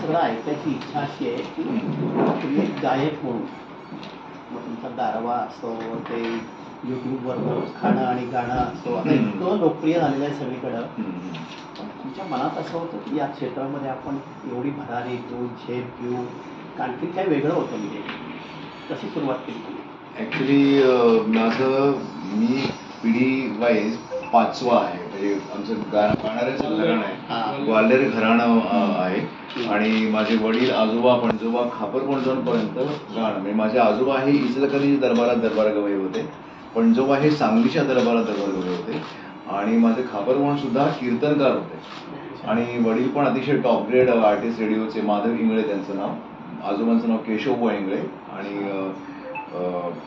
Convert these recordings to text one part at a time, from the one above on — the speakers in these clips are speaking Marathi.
सगळं ऐकायची इच्छा अशी आहे की तुम्ही एक गायक म्हणून मग तुमचा गारवा असतो ते यूट्यूबवर खाणं आणि गाणं असतो आता इतकं लोकप्रिय झालेलं आहे सगळीकडं. तुमच्या मनात असं होतं की या क्षेत्रामध्ये आपण एवढी भरारी घेऊ झेप घेऊ आणखी काय वेगळं होतं म्हणजे कशी सुरुवात केली तुम्ही? ॲक्च्युली माझं मी पिढी वाईज पाचवा आहे म्हणजे आमचं गाणाऱ्याचं घराणं आहे ग्वाल्हेर घराणं आहे आणि माझे वडील आजोबा पणजोबा खापर पणजोबांपर्यंत गाणं म्हणजे माझे आजोबा हे इचलकरंजी दरबारात दरबार गवई होते, पणजोबा हे सांगलीच्या दरबारात दरबार गवई होते आणि माझे खापरपण सुद्धा कीर्तनकार होते आणि वडील पण अतिशय टॉप ग्रेड आर्टिस्ट रेडिओचे माधव इंगळे त्यांचं नाव, आजोबांचं नाव केशवबुवा इंगळे आणि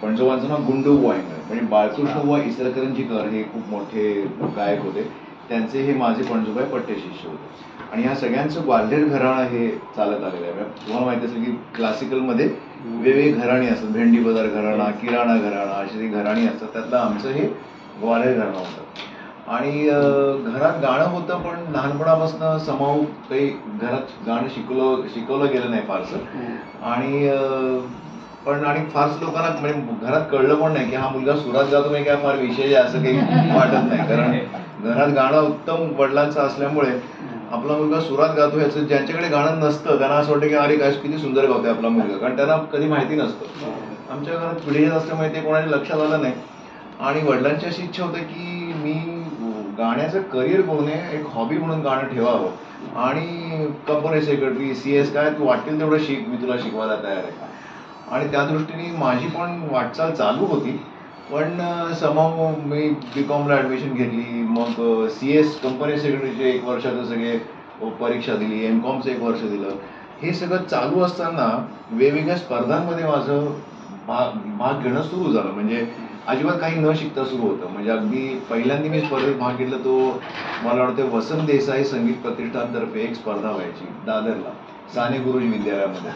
पणजोबांचं नाव गुंडूबुवा इंगळे म्हणजे बाळकृष्णबुवा इचलकरंजीकर हे खूप मोठे गायक होते, त्यांचे हे माझे पणजोबा पट्टे शिष्य होते आणि ह्या सगळ्यांचं ग्वाल्हेर घराणं हे चालत आलेलं आहे. तुम्हाला माहिती असेल की क्लासिकलमध्ये वेगवेगळी घराणी असतात, भेंडी बाजार घराणा, किराणा घराणा अशी ती घराणी असतात, त्यातलं आमचं हे ग्वाल्हेर घराणं होतं आणि घरात गाणं होतं पण लहानपणापासून समाऊ काही घरात गाणं शिकवलं गेलं नाही फारसं आणि पण आणि फारच लोकांना म्हणजे घरात कळलं पण नाही की हा मुलगा सुरात गातो म्हणजे काय फार विशेष आहे असं काही वाटत नाही, कारण घरात गाणं उत्तम वडिलांचं असल्यामुळे आपला मुलगा सुरात गातो ह्याचं ज्यांच्याकडे गाणं नसतं त्यांना असं वाटतं की अरे काय किती सुंदर गावतोय आपला मुलगा, कारण त्यांना कधी माहिती नसतं. आमच्या घरात पिढीजात असल्यामुळे ते कोणाच्या लक्षात आलं नाही आणि वडिलांची अशी इच्छा होती की मी गाण्याचं करिअर करू नये, एक हॉबी म्हणून गाणं ठेवावं आणि कंपनी सेक्रेटरी CS काय तू वाटेल तेवढं शिक, मी तुला शिकवायला तयार आहे आणि त्या दृष्टीने माझी पण वाटचाल चालू होती. पण समाव मी BComला ॲडमिशन घेतली, मग CS कंपनी सेक्रेटरीचे 1 वर्षाचं सगळे परीक्षा दिली, MComचं 1 वर्ष दिलं. हे सगळं चालू असताना वेगवेगळ्या स्पर्धांमध्ये माझं भाग घेणं सुरू झालं, म्हणजे अजिबात काही न शिकता सुरू होतं. म्हणजे अगदी पहिल्यांदा मी स्पर्धेत भाग घेतला तो मला वाटतं वसंत देसाई संगीत प्रतिष्ठानतर्फे एक स्पर्धा व्हायची दादरला साने गुरुजी विद्यालयामध्ये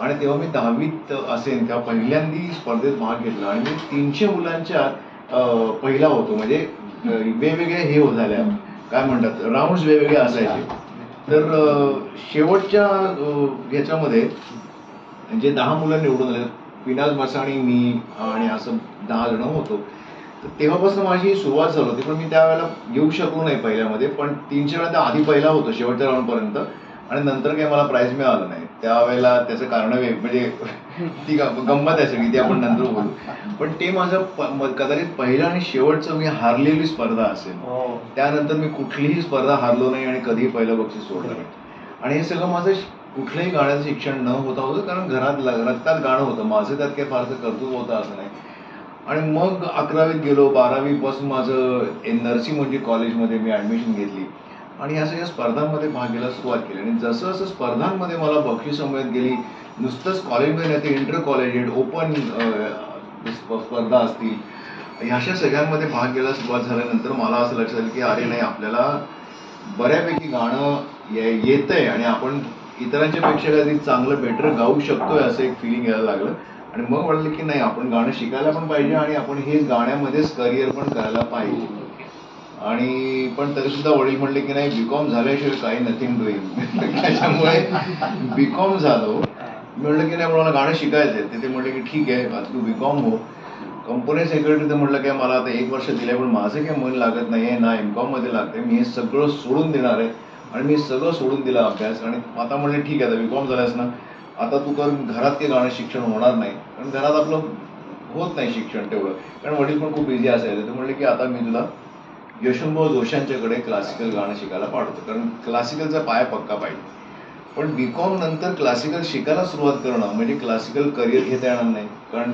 आणि तेव्हा मी 10वीत असेन तेव्हा पहिल्यांदा स्पर्धेत भाग घेतला आणि मी 300 मुलांच्या पहिला होतो. म्हणजे वेगवेगळे हे हो झाल्या काय म्हणतात राऊंड्स वेगवेगळे असायचे. तर शेवटच्या ह्याच्यामध्ये जे 10 मुलं निवडून आले, पिनाज मसाणी मी आणि असं 10 जण होतो. तर तेव्हापासून माझी सुरुवात झाली होती, पण मी त्यावेळेला येऊ शकलो नाही पहिल्यामध्ये, पण 300 वेळा त्या आधी पहिला होतो शेवटच्या राऊंडपर्यंत आणि नंतर काही मला प्राईज मिळालं नाही. त्यावेळेला त्याचं कारण म्हणजे ती गंमत आहे सगळी, ती आपण नंतर बोलू. पण ते माझं कदाचित पहिलं आणि शेवटचं मी हारलेली स्पर्धा असेल. त्यानंतर मी कुठलीही स्पर्धा हारलो नाही आणि कधीही पहिलं बक्षीस सोडलं नाही आणि हे सगळं माझं कुठलंही गाण्याचं शिक्षण न होता होतं, कारण घरात रक्तात गाणं होतं माझं, त्यात काही फारसं कर्तृत्व होतं असं नाही. आणि मग 11वीत गेलो, 12वीपासून माझं नरसी कॉलेजमध्ये मी ॲडमिशन घेतली आणि ह्या सगळ्या स्पर्धांमध्ये भाग घ्यायला सुरुवात केली आणि जसं जसं स्पर्धांमध्ये मला बक्षीसं मिळत गेली, नुसतंच कॉलेजमध्ये नाही ते इंटर कॉलेज ओपन स्पर्धा असतील, ह्या अशा सगळ्यांमध्ये भाग घ्यायला सुरुवात झाल्यानंतर मला असं लक्षात आलं की अरे नाही, आपल्याला बऱ्यापैकी गाणं येतंय आणि आपण इतरांच्या पेक्षा कधी चांगलं बेटर गाऊ शकतोय असं एक फिलिंग यायला लागलं आणि मग वाटलं की नाही, आपण गाणं शिकायला पण पाहिजे आणि आपण हे गाण्यामध्येच करिअर पण करायला पाहिजे. आणि पण तरी सुद्धा वडील म्हणले की नाही, BCom झाल्याशिवाय काही नथिंग डुईंग. त्याच्यामुळे BCom झालो. मी म्हणलं की नाही, मला गाणं शिकायचं आहे. ते म्हणले की ठीक आहे, आता तू BCom हो. कंपनी सेक्रेटरी तर म्हटलं काय मला आता 1 वर्ष दिलंय, पण माझं काही मन लागत नाहीये ना, MCom मध्ये लागतंय, मी हे सगळं सोडून देणार आहे आणि मी सगळं सोडून दिला अभ्यास. आणि आता म्हणले ठीक आहे, आता BCom झाल्यास ना, आता तू कर, घरात काही गाणं शिक्षण होणार नाही, कारण घरात आपलं होत नाही शिक्षण तेवढं, कारण वडील पण खूप बिझी असायचे. ते म्हणले की आता मी तुला यशवंतभाऊ जोशांच्याकडे क्लासिकल गाणं शिकायला पाठवतो, कारण क्लासिकलचा पाया पक्का पाहिजे. पण BCom नंतर क्लासिकल शिकायला सुरुवात करणं म्हणजे क्लासिकल करिअर घेता येणार नाही, कारण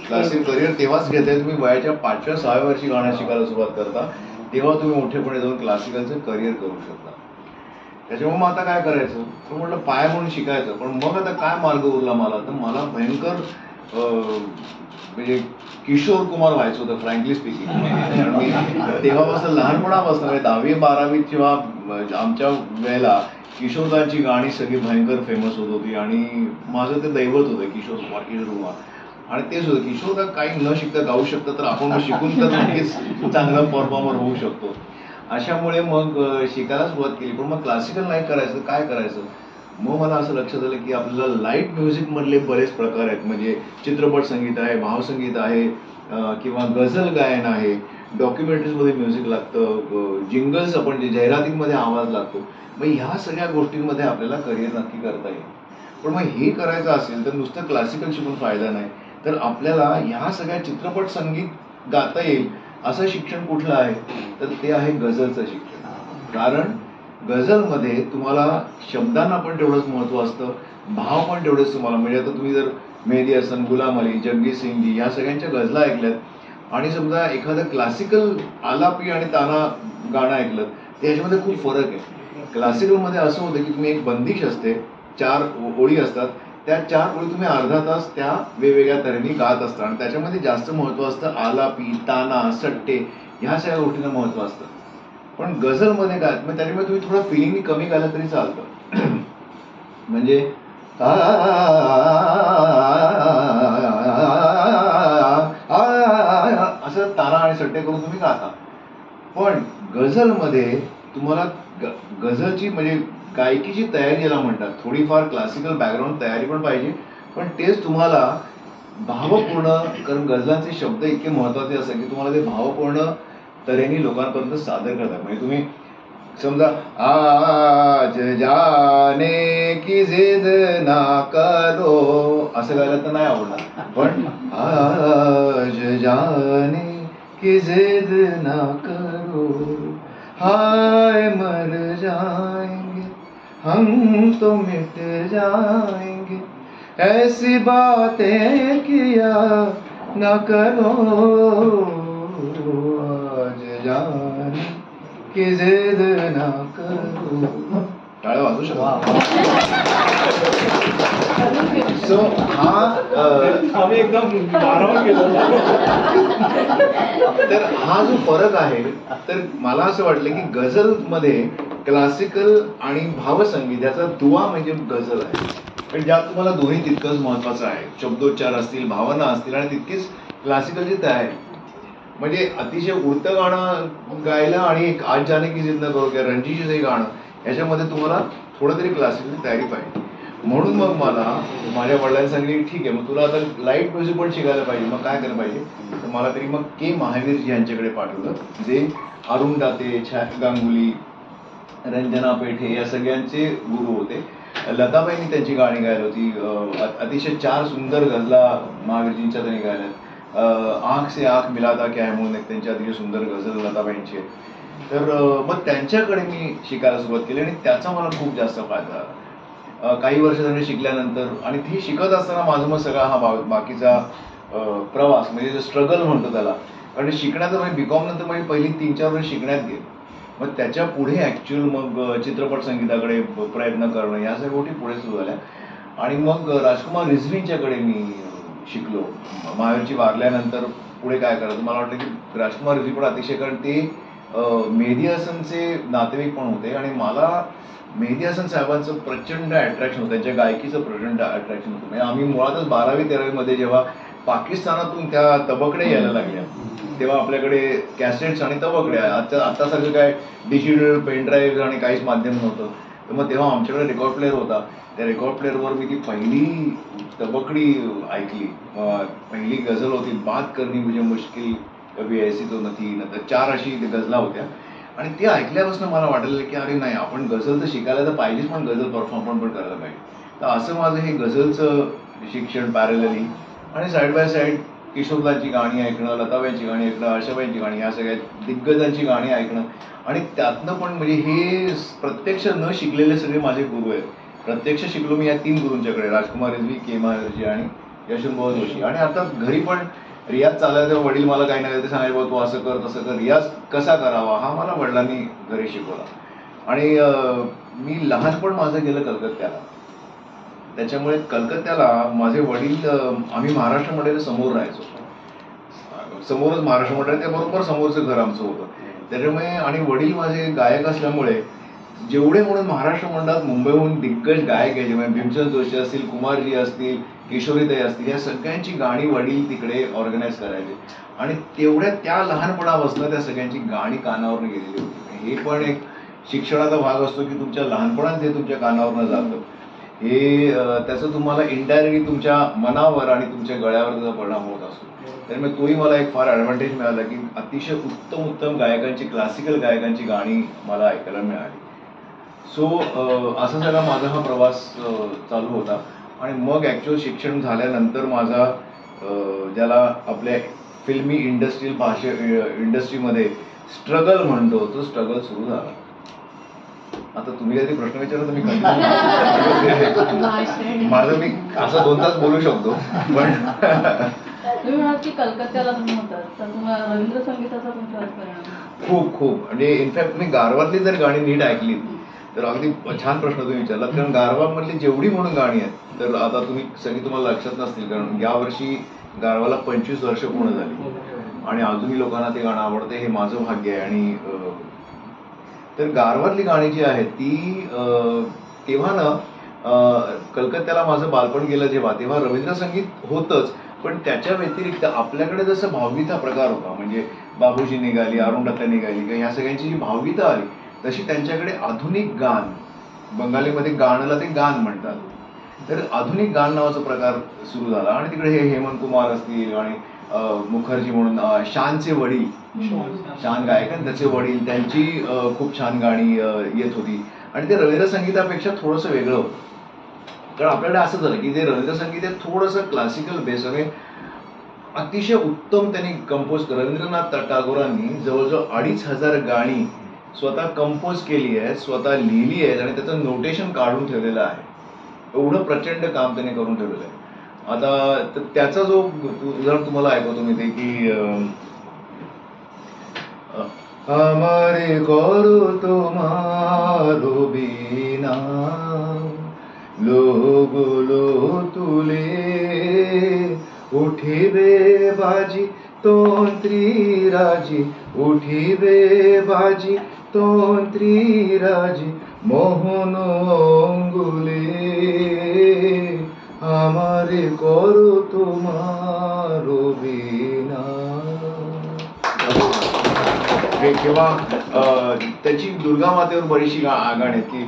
क्लासिकल करिअर तेव्हाच घेताय तुम्ही वयाच्या 5व्या-6व्या वर्षी गाणं शिकायला सुरुवात करता, तेव्हा तुम्ही मोठेपणे जाऊन क्लासिकलचं करिअर करू शकता. त्याच्यामुळे मग आता काय करायचं, तर म्हटलं पाया म्हणून शिकायचं. पण मग आता काय मार्ग उरला मला, तर मला भयंकर म्हणजे किशोर कुमार व्हायचं होतं, फ्रँकली स्पीकिंग. मी तेव्हापासून लहानपणापासून म्हणजे 10वी-12वीत किंवा आमच्या वेळेला किशोरदांची गाणी सगळी भयंकर फेमस होत होती आणि माझं ते दैवत होतं किशोर कुमार. आणि तेच होतं, किशोरदा काही न शिकता गाऊ शकतं, तर आपण शिकून तर नक्कीच चांगला परफॉर्मर होऊ शकतो. अशामुळे मग शिकायला सुरुवात केली. पण मग क्लासिकल नाही करायचं, काय करायचं. मग मला असं लक्षात आलं की आपल्याला लाईट म्युझिक मधले बरेच प्रकार आहेत. म्हणजे चित्रपट संगीत आहे, भावसंगीत आहे, किंवा गझल गायन आहे, डॉक्युमेंटरीजमध्ये म्युझिक लागतं, जिंगल्स आपण जे जाहिरातींमध्ये आवाज लागतो. मग ह्या सगळ्या गोष्टींमध्ये आपल्याला करिअर नक्की करता येईल. पण मग हे करायचं असेल तर नुसतं क्लासिकल शिकून फायदा नाही, तर आपल्याला ह्या सगळ्या चित्रपट संगीत गाता येईल असं शिक्षण कुठलं आहे, तर ते आहे गझलचं शिक्षण. कारण गझलमध्ये तुम्हाला शब्दांना पण तेवढंच महत्व असतं, भाव पण तेवढेच तुम्हाला. म्हणजे आता तुम्ही जर मेहदी हसन, गुलाम अली, जगजीत सिंगजी ह्या सगळ्यांच्या गझला ऐकल्यात आणि समजा एखादं क्लासिकल आलापी आणि ताना गाणं ऐकलं, त्याच्यामध्ये खूप फरक आहे. क्लासिकलमध्ये असं होतं की तुम्ही एक बंदिश असते, 4 ओळी असतात, त्या 4 ओळी तुम्ही अर्धा तास त्या वेगवेगळ्या तऱ्हेने गात असता आणि त्याच्यामध्ये जास्त महत्व असतं आलापी, ताना, सट्टे ह्या सगळ्या गोष्टींना महत्व असतं. पण गझलमध्ये काय, मग त्याच्यामुळे तुम्ही थोडं फिलिंगनी कमी गायला तरी चालतं. म्हणजे असं ताना आणि सट्टे करून तुम्ही गाता. पण गझलमध्ये तुम्हाला गझलची म्हणजे गायकीची तयारी याला म्हणतात. थोडीफार क्लासिकल बॅकग्राऊंड तयारी पण पाहिजे, पण तेच तुम्हाला भावपूर्ण, कारण गझलांचे शब्द इतके महत्वाचे असतात की तुम्हाला ते भावपूर्ण तऱ्हेने लोकांपर्यंत सादर करतात. म्हणजे तुम्ही समजा आज जाने की जिद ना करो असं गायला तर नाही आवडणार, पण आज जाने की जिद ना करो, हाय मर जाएंगे हम तो मिट जाएंगे, ऐसी बातें किया ना करो, आज जाने की जिद ना करो. टाळ्या वाजू शकतो. सो आम्ही एकदम भारावून गेलो. तर हा जो फरक आहे, तर मला असं वाटलं की गझल मध्ये क्लासिकल आणि भावसंगीत याचा दुवा म्हणजे गझल आहे. पण ज्यात तुम्हाला दोन्ही तितकंच महत्वाचं आहे. शब्दोच्चार असतील, भावना असतील आणि तितकीच क्लासिकलची तयारी. म्हणजे अतिशय उडतं गाणं गायला आणि एक आज जाने की जिद ना करो किंवा रणजीतचं हे गाणं, याच्यामध्ये तुम्हाला थोडं तरी क्लासिकल तयारी पाहिजे. म्हणून मग मला माझ्या वडिलांनी सांगितलं की ठीक आहे, मग तुला आता लाईट म्युझिक पण शिकायला पाहिजे. मग काय करायला पाहिजे, तर मला तरी मग के महावीरजी यांच्याकडे पाठवलं, जे अरुण दाते, छाया गांगुली, रंजना पेठे या सगळ्यांचे गुरु होते. लताबाईंनी त्यांची गाणी गायली होती. अतिशय 4 सुंदर गझला महावीरजींच्या त्यांनी गायल्यात. आंख से आंख मिलाता क्या है म्हणून एक त्यांची अतिशय सुंदर गझल लताबाईंची आहे. तर मग त्यांच्याकडे मी शिकायला सुरुवात केली आणि त्याचा मला खूप जास्त फायदा झाला. काही वर्ष त्यांनी शिकल्यानंतर आणि ती शिकत असताना माझं मग सगळा हा बाकीचा प्रवास म्हणजे जो स्ट्रगल म्हणतो त्याला, कारण शिकण्याचं म्हणजे बीकॉम नंतर म्हणजे पहिली 3-4 वर्ष शिकण्यात गेली. मग त्याच्या पुढे ऍक्च्युअल मग चित्रपट संगीताकडे प्रयत्न करणं या सगळ्या गोष्टी पुढे सुरू झाल्या. आणि मग राजकुमार रिझवींच्याकडे मी शिकलो. महावीरची वारल्यानंतर पुढे काय करायचं मला वाटलं की राजकुमार रिझवी पण अतिशय, कारण ते मेहदी हसनचे नातेवाईक पण होते आणि मला मेहदी हसन साहेबांचं प्रचंड अट्रॅक्शन होतं, त्यांच्या गायकीचं प्रचंड अट्रॅक्शन होतं. म्हणजे आम्ही मुळातच 12वी-13वी मध्ये जेव्हा पाकिस्तानातून त्या तबकड्या यायला लागल्या, तेव्हा आपल्याकडे कॅसेट्स आणि तबकड्या, आता सगळं काय डिजिटल पेनड्राईव्ह आणि काहीच माध्यम नव्हतं. तर मग तेव्हा आमच्याकडे रेकॉर्ड प्लेअर होता. त्या रेकॉर्ड प्लेअरवर मी ती पहिली तबकडी ऐकली. पहिली गझल होती, बात करनी मुझे मुश्किल कभी ऐसी तो नथी, नंतर 4 अशी गझला होत्या. आणि ते ऐकल्यापासून मला वाटलं की अरे नाही, आपण गझल तर शिकायला तर पाहिजेच, पण गझल परफॉर्म पण करायला पाहिजे. तर असं माझं हे गझलचं शिक्षण पॅरलली आणि साईड बाय साईड किशोरदाची गाणी ऐकणं, लताबाईंची गाणी ऐकणं, आशाबाईंची गाणी, या सगळ्या दिग्गजांची गाणी ऐकणं. आणि त्यातनं पण म्हणजे हे प्रत्यक्ष न शिकलेले सगळे माझे गुरु आहेत. प्रत्यक्ष शिकलो मी या 3 गुरूंच्याकडे, राजकुमार रिझवी, के महावीरजी आणि यशवंतभाऊ जोशी. आणि आता घरी पण रियाज चालायला तेव्हा वडील मला काही नाही ते सांगायचं, तू असं कर तसं कर. रियाज कसा करावा हा मला वडिलांनी घरी शिकवला. आणि मी लहानपण माझं गेलं कलकत्त्याला. त्याच्यामुळे कलकत्त्याला माझे वडील, आम्ही महाराष्ट्र समोर राहायचो, समोरच महाराष्ट्र मंडळ, त्याबरोबर समोरचं घर आमचं होतं. त्याच्यामुळे आणि वडील माझे गायक असल्यामुळे जेवढे म्हणून महाराष्ट्र मंडळात मुंबईहून दिग्गज गायक यायचे, म्हणजे भीमचंद जोशी असतील, कुमारजी असतील, किशोरीताई असतील, या सगळ्यांची गाणी वडील तिकडे ऑर्गनाईज करायचे. आणि तेवढ्या त्या लहानपणापासून त्या सगळ्यांची गाणी कानावरनं गेलेली होती. हे पण एक शिक्षणाचा भाग असतो की तुमच्या लहानपणात जे तुमच्या कानावरनं जातं. हे त्याचा तुम्हाला इनडायरेक्टली तुमच्या मनावर आणि तुमच्या गळ्यावर त्याचा परिणाम होत असतो. त्यामुळे तोही मला एक फार ॲडव्हान्टेज मिळाला की अतिशय उत्तम गायकांची, क्लासिकल गायकांची गाणी मला ऐकायला मिळाली. सो असा सगळा माझा हा प्रवास चालू होता. आणि मग ॲक्च्युअल शिक्षण झाल्यानंतर माझा ज्याला आपल्या फिल्मी इंडस्ट्रीमध्ये स्ट्रगल म्हणतो, तो स्ट्रगल सुरू झाला. आता तुम्ही काहीतरी प्रश्न विचारला तर मी माझं मी असं 2 तास बोलू शकतो. पण तुम्ही म्हणाल की कलकत्त्याला तुम्ही होतात, तर तुम्हाला रवींद्र संगीताचा तुमच्यावर परिणाम? खूप म्हणजे इनफॅक्ट मी गारवातली जर गाणी नीट ऐकली तर अगदी छान प्रश्न तुम्ही विचारला. कारण गारवामधली जेवढी म्हणून गाणी आहेत तर आता तुम्ही सगळी तुम्हाला लक्षात नसतील, कारण यावर्षी गारवाला 25 वर्ष पूर्ण झाली आणि अजूनही लोकांना ते गाणं आवडते. हे माझं भाग्य आहे. आणि तर गारवातली गाणी जी आहेत ती तेव्हा ना कलकत्त्याला माझं बालपण गेलं जेव्हा, तेव्हा रवींद्र संगीत होतंच, पण त्याच्या व्यतिरिक्त आपल्याकडे जसं भावगीता प्रकार होता, म्हणजे बाबूजी निघाली, अरुंधत्या निघाली, किंवा ह्या सगळ्यांची जी भावगीता आली, तशी त्यांच्याकडे आधुनिक गान, बंगालीमध्ये गाणला ते गान म्हणतात, तर आधुनिक गान नावाचा प्रकार सुरू झाला. आणि तिकडे हे हेमंत कुमार असतील आणि मुखर्जी म्हणून शानचे वडील, शान गायक आणि त्याचे वडील, त्यांची खूप छान गाणी येत होती. आणि ते रवींद्र संगीतापेक्षा थोडंसं वेगळं होतं. कारण आपल्याकडे असं झालं की ते रवींद्र संगीत हे थोडंसं क्लासिकल बेस आहे. अतिशय उत्तम त्यांनी कंपोज, रवींद्रनाथ टागोरांनी जवळजवळ 2500 गाणी स्वतः कंपोज केली आहे, स्वतः लिहिली आहेत आणि त्याचं नोटेशन काढून ठेवलेलं आहे. एवढं प्रचंड काम त्यांनी करून ठेवलेलं आहे. आता त्याचा जो उदाहरण तुम्हाला ऐकवतो मी ते की हमारे करो तुम्हारो बिना लोगो तुले उठिबे बाजी तोंत्री राजी, उठिबे बाजी तोंत्री राजी, मोहन अंगुले हमारे करो तुम्हारो बिना. किंवा त्याची दुर्गा मातेवर बरीचशी गाणी आहेत की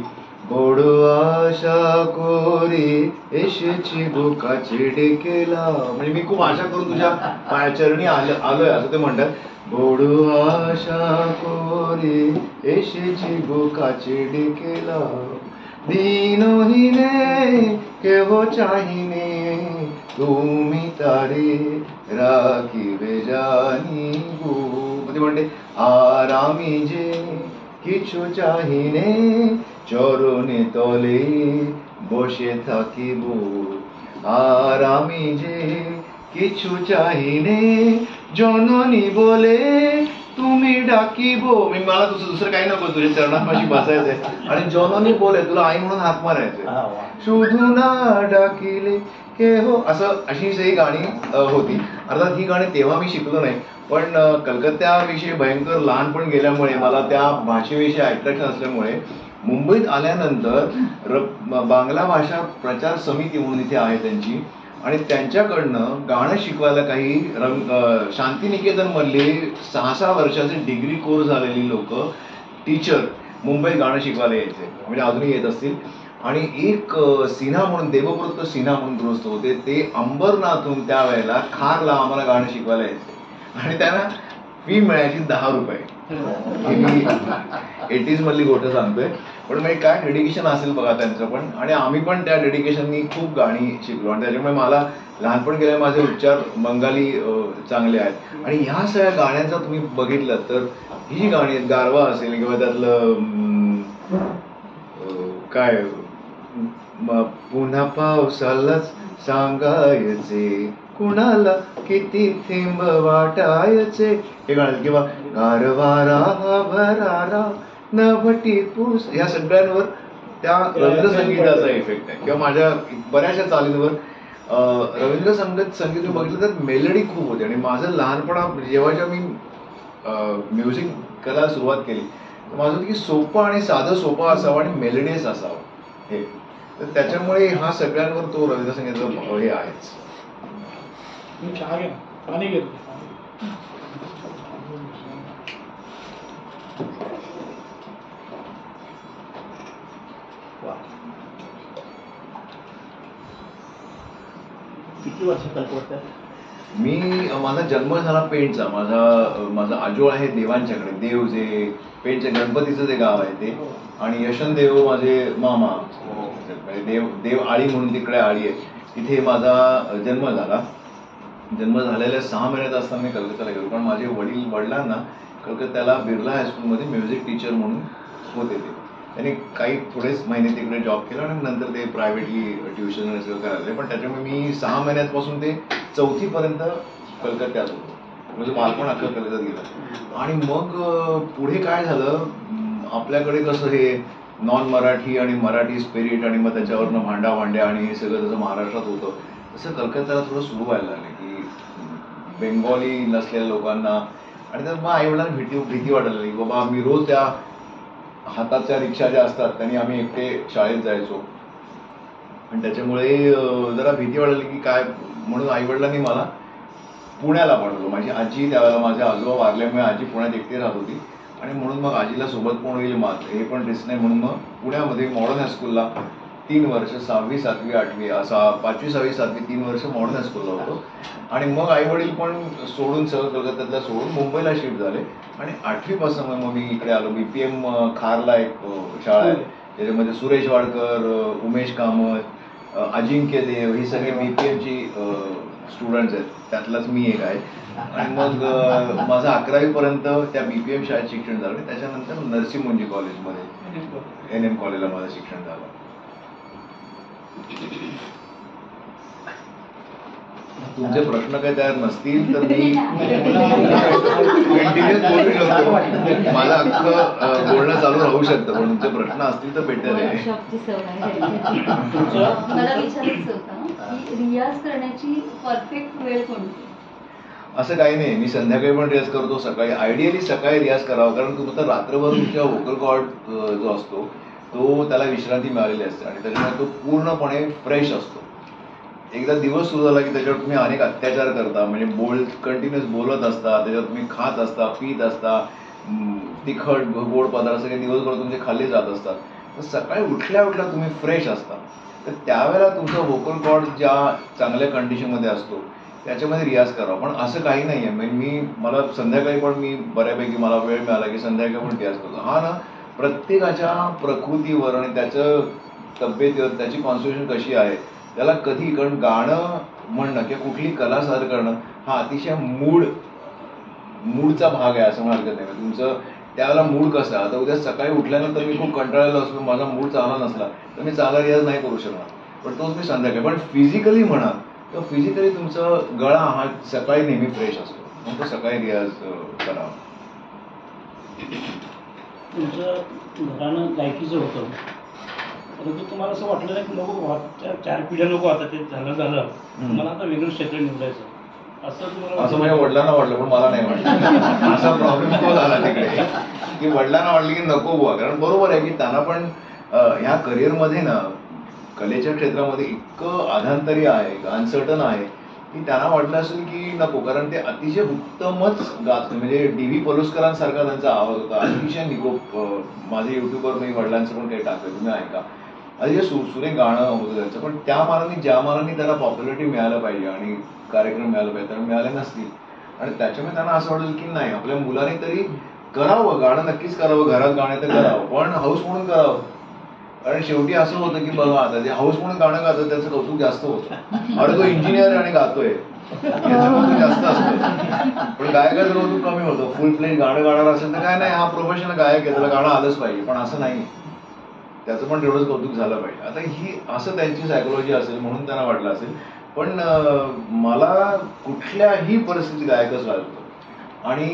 बड आशा कोरी यशची बुकाचे डेकेला, म्हणजे मी खूप आशा करून तुझ्या पायाचरणी आलोय असं ते म्हणतात. बड आशा कोरी यशची बुकाचे डेकेला, दीनहीने केहो चाहिने तुम्ही तारे राखिबे जानी गो. ते म्हणते आरामी जे किछु चाहिने চরণে তলে বসে থাকিব, আর আমি যে কিছু চাহিনে জননী বলে তুমি ডাকিব. मी मला दुसरं काही नको, तुझ्या चरणात माझी बसायचंय आणि जननी बोले तुला आई म्हणून हाक मारायचंय. शोधू ना डाकिले के हो, अशी सही गाणी होती. अर्थात ही गाणी तेव्हा मी शिकलो नाही, पण कलकत्त्याविषयी भयंकर लहानपण गेल्यामुळे मला त्या भाषेविषयी अट्रॅक्शन असल्यामुळे मुंबईत आल्यानंतर बांगला भाषा प्रचार समिती म्हणून इथे आहे त्यांची, आणि त्यांच्याकडनं गाणं शिकवायला काही शांतिनिकेतन मधले 6-6 वर्षाचे डिग्री कोर्स झालेली लोक, टीचर मुंबईत गाणं शिकवायला यायचे, म्हणजे अजूनही येत असतील. आणि एक सिन्हा म्हणून, देवव्रत सिन्हा म्हणून गृहस्थ होते, ते अंबरनाथहून त्यावेळेला खारला आम्हाला गाणं शिकवायला यायचे आणि त्यांना फी मिळायची 10 रुपये. मी 80s मधली गोष्ट सांगतोय, पण म्हणजे काय डेडिकेशन असेल बघा त्यांचं पण. आणि आम्ही पण त्या डेडिकेशननी खूप गाणी शिकलो आणि त्याच्यामुळे मला लहानपण गेल्या माझे उच्चार बंगाली चांगले आहेत. आणि ह्या सगळ्या गाण्यांचा तुम्ही बघितलं तर ही जी गाणी आहेत, गारवा असेल किंवा त्यातलं काय पुन्हा पावसालाच सांगायचे कुणाला किती थेंब वाटायचे, हे गाणं, किंवा गारवारा भरारा नभटी पूस, ह्या सगळ्यांवर त्या रवींद्र संगीताचा इफेक्ट आहे. किंवा माझ्या बऱ्याचशा चालींवर रवींद्र संगीत बघितलं तर मेलडी खूप होते. आणि माझं लहानपणा जेव्हा मी म्युझिक करायला सुरुवात केली तर माझं होतं की सोपं आणि साधं सोपं असावं आणि मेलडियस असावं हे. तर त्याच्यामुळे हा सगळ्यांवर तो रवींद्र संगीताचा हे आहेच. चहा घ्या, पाणी घेतो. किती वर्ष कलकत्त्यात? माझा जन्म झाला पेणचा. माझा आजोळ आहे देवांच्याकडे. देव जे पेणच्या गणपतीचं जे गाव आहे ते, आणि यशनदेव माझे मामा. देव आळी म्हणून तिकडे आळी आहे, तिथे माझा जन्म झाला. जन्म झालेल्या 6 महिन्यात असताना मी कलकत्त्याला गेलो, कारण माझे वडिलांना कलकत्त्याला बिर्ला हायस्कूलमध्ये म्युझिक टीचर म्हणून होते ते. त्यांनी थोडेच महिने तिकडे जॉब केला आणि नंतर ते प्रायव्हेटली ट्युशन आणि सगळं करायला. पण त्याच्यामुळे मी 6 महिन्यापासून ते 4थी पर्यंत कलकत्त्यात होतो. म्हणजे बालपण अख्खं कलकत्त्यात गेलं. आणि मग पुढे काय झालं, आपल्याकडे कसं हे नॉन मराठी आणि मराठी स्पिरिट आणि मग त्याच्यावरनं भांड्या आणि हे सगळं जसं महाराष्ट्रात होतं, तसं कलकत्त्याला थोडं सुरू व्हायला लागलं की बेंगॉली नसलेल्या लोकांना. आणि तर मग आईवडिलांना भीती वाटायला लागली. बाबा मी रोज त्या हाताच्या रिक्षा ज्या असतात त्यांनी आम्ही एकटे शाळेत जायचो, आणि त्याच्यामुळे जरा भीती वाटली की काय, म्हणून आईवडिलांनी मला पुण्याला पाठवलं. माझी आजी त्यावेळेला, माझ्या आजोबा वारल्यामुळे आजी पुण्यात एकटी राहत होती, आणि म्हणून मग आजीला सोबत कोण होईल हे पण रिस्क नाही, म्हणून मग पुण्यामध्ये मॉडर्न हायस्कूलला 3 वर्ष 6वी 7वी 8वी असा 5वी 6वी 7वी 3 वर्ष मॉडर्न हायस्कूलला होतो. आणि मग आईवडील पण सोडून सगळं कलकत्त्यातल्या सोडून मुंबईला शिफ्ट झाले, आणि 8वी पासून मग मी इकडे आलो. BPM खारला एक शाळा आहे, त्याच्यामध्ये सुरेश वाडकर, उमेश कामत, अजिंक्य देव, ही सगळे BPMची स्टुडंट्स आहेत, त्यातलाच मी एक आहे. आणि मग माझं 11वी पर्यंत त्या BPM शाळेत शिक्षण झालं. त्याच्यानंतर नरसी मुंजी कॉलेजमध्ये NM कॉलेजला माझं शिक्षण झालं. तुमचे प्रश्न काही तयार नसतील तर मी कंटिन्युअस बोलू शकतो. माझं अख्खं बोलणं चालू राहू शकतं, पण तुमचे प्रश्न असतील तर बेटर आहे. मला विचारायचं होतं की रियाज करण्याची परफेक्ट वेळ कोणती? असं काही नाही, मी संध्याकाळी पण रियाज करतो, सकाळी. आयडियली सकाळी रियाज करावा, कारण तुमचा रात्रभर तुमच्या व्होकल कॉर्ड जो असतो तो त्याला विश्रांती मिळालेली असते, आणि त्याच्यामुळे तो पूर्णपणे फ्रेश असतो. एकदा दिवस सुरू झाला की त्याच्यावर तुम्ही अनेक अत्याचार करता, म्हणजे कंटिन्युअस बोलत असता, त्याच्यावर तुम्ही खात असता, पीत असता, तिखट गोड पदार्थ सगळे दिवसभर तुमचे खाल्ले जात असतात. तर सकाळी उठल्या तुम्ही फ्रेश असता, तर त्यावेळेला तुमचा व्होकल कॉर्ड ज्या चांगल्या कंडिशनमध्ये असतो त्याच्यामध्ये रियाज करावा. पण असं काही नाही आहे, म्हणजे मला संध्याकाळी पण मी बऱ्यापैकी मला वेळ मिळाला की संध्याकाळी पण रियाज करतो. हा ना, प्रत्येकाच्या प्रकृतीवर आणि त्याचं तब्येतीवर, त्याची कॉन्स्टिट्यूशन कशी आहे, त्याला कधी, कारण गाणं म्हणणं किंवा कुठली कला सादर करणं हा अतिशय मूडचा भाग आहे असं म्हणा हरकत नाही. तुमचं त्यावेळेला मूड कसा, आता उद्या सकाळी उठल्यानंतर मी खूप कंटाळलेलो असतो, माझा मूड चांगला नसला तर मी चांगला रियाज नाही करू शकणार, पण तोच मी संध्याकाळी. पण फिजिकली म्हणा तर फिजिकली तुमचं गळा हा सकाळी नेहमी फ्रेश असतो, मग तो सकाळी रियाज करावा. तुमचं घराणं गायकीचं होतं, परंतु तुम्हाला असं वाटलं नाही की नको, 4 पिढ्या नको, आता ते झालं मला आता वेगळं क्षेत्र निवडायचं, असं माझ्या वडिलांना वाटलं, पण मला नाही वाटलं. असा प्रॉब्लेम तो झाला तिकडे की वडिलांना वाटलं की नको बुवा, कारण बरोबर आहे की त्यांना पण ह्या करिअरमध्ये ना, कलेच्या क्षेत्रामध्ये इतकं आधांतरी आहे, अनसर्टन आहे की त्यांना वाटलं असेल की नको, कारण ते अतिशय उत्तमच गात, म्हणजे DV पलुसकरांसारखा त्यांचा आवाज होता, अतिशय निकोप. माझे युट्यूबवर मी वडिलांचं पण काही टाकलं, तुम्ही ऐका. अतिशय सुरसुरे गाणं होतं त्यांचं, पण त्या मानाने ज्या मानाने त्याला पॉप्युलरिटी मिळायला पाहिजे आणि कार्यक्रम मिळाला पाहिजे तर मिळाले नसतील, आणि त्याच्यामुळे त्यांना असं वाटेल की नाही, आपल्या मुलाने तरी करावं, गाणं नक्कीच करावं, घरात गाणं तर करावं, पण हाऊस म्हणून करावं. कारण शेवटी असं होतं की बघा, आता जे हाऊस म्हणून गाणं गातं त्याचं कौतुक जास्त होतं. अरे तो इंजिनियर आणि गातोय याचं कौतुक जास्त असतं, पण गायकाचं कौतुक कमी होतं. फुल फ्लेज गाणं गाणार असेल तर काय नाही, हा प्रोफेशनल गायक आहे, त्याला गाणं आलंच पाहिजे, पण असं नाही, त्याचं पण तेवढंच कौतुक झालं पाहिजे. आता ही असं त्यांची सायकोलॉजी असेल म्हणून त्यांना वाटलं असेल, पण मला कुठल्याही परिस्थितीत गायकच लागतो, आणि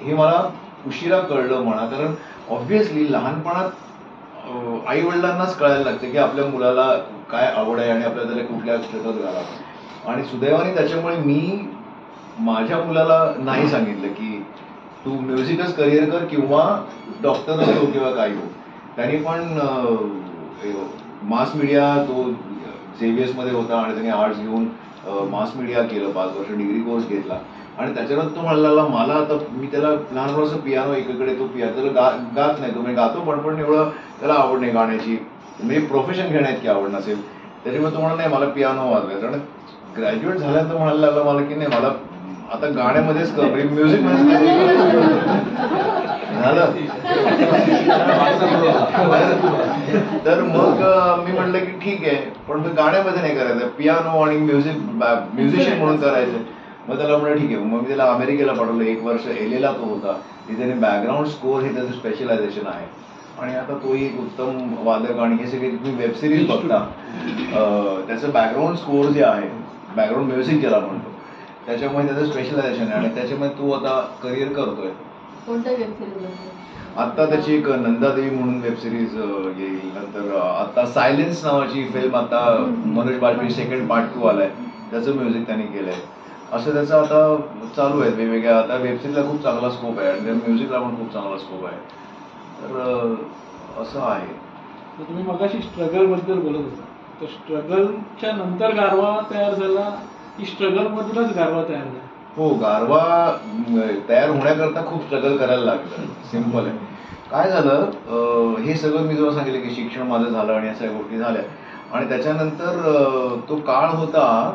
हे मला उशिरा कळलं म्हणा, कारण ऑब्व्हियसली लहानपणात आई वडिलांनाच कळायला लागतं की आपल्या मुलाला काय आवड आहे आणि आपल्याला त्याला कुठल्या क्षेत्रात घालावं. आणि सुदैवाने त्याच्यामुळे मी माझ्या मुलाला नाही सांगितलं की तू म्युझिकच करिअर कर किंवा डॉक्टरच हो किंवा काही हो. त्यांनी पण मास मीडिया, तो JVS मध्ये होता आणि त्याने आर्ट्स घेऊन मास मीडिया केलं, 5 वर्ष डिग्री कोर्स घेतला, आणि त्याच्यानंतर तो म्हणाला मला, आता मी त्याला लहानपणाचं पियानो, एकीकडे तो त्याला गात नाही, तो म्हणजे गातो पण एवढं त्याला आवड नाही गाण्याची, म्हणजे प्रोफेशन घेण्यात की आवड नसेल, त्याच्यामुळे तो म्हणा नाही मला पियानो वाजवायचं. आणि ग्रॅज्युएट झाल्यानंतर म्हणायला लागला मला की नाही, मला आता गाण्यामध्येच म्युझिक मध्येच झालं. तर मग मी म्हटलं की ठीक आहे, पण गाण्यामध्ये नाही करायचं, पियानो आणि म्युझिशियन म्हणून करायचं. मग त्याला म्हटलं ठीक आहे. मग मी त्याला अमेरिकेला पाठवलं, 1 वर्ष एलेला तो होता तिथे. बॅकग्राऊंड स्कोअर हे त्याचं स्पेशलायझेशन आहे आणि आता तोही एक उत्तम वादक. आणि हे सगळे तुम्ही वेबसिरीज बघता, त्याचं बॅकग्राऊंड स्कोअर जे आहे, बॅकग्राऊंड म्युझिक ज्याला म्हणतो, त्याच्यामुळे त्याचं स्पेशलायझेशन आहे आणि त्याच्यामुळे तो आता करिअर करतोय. कोणत्या वेबसिरीज? आता त्याची एक नंदादेवी म्हणून वेबसिरीज येईल. नंतर आता सायलेन्स नावाची फिल्म, आता मनोज बाजपेयी सेकंड पार्ट 2 आलाय, त्याचं म्युझिक त्यांनी केलंय. असं त्याचं आता चालू आहे वेगवेगळ्या. आता वेबसिरीजला खूप चांगला स्कोप आहे आणि म्युझिकला पण खूप चांगला स्कोप आहे. तर असं आहे. तुम्ही मगाशी स्ट्रगल बद्दल बोलत होता, तर स्ट्रगलच्या नंतर गारवा तयार झाला की स्ट्रगल मधूनच गारवा तयार झाला? हो, गारवा तयार होण्याकरता खूप स्ट्रगल करायला लागलं. सिम्पल आहे. काय झालं, हे सगळं मी जेव्हा सांगितलं की शिक्षण माझं झालं आणि या सगळ्या गोष्टी झाल्या आणि त्याच्यानंतर तो काळ होता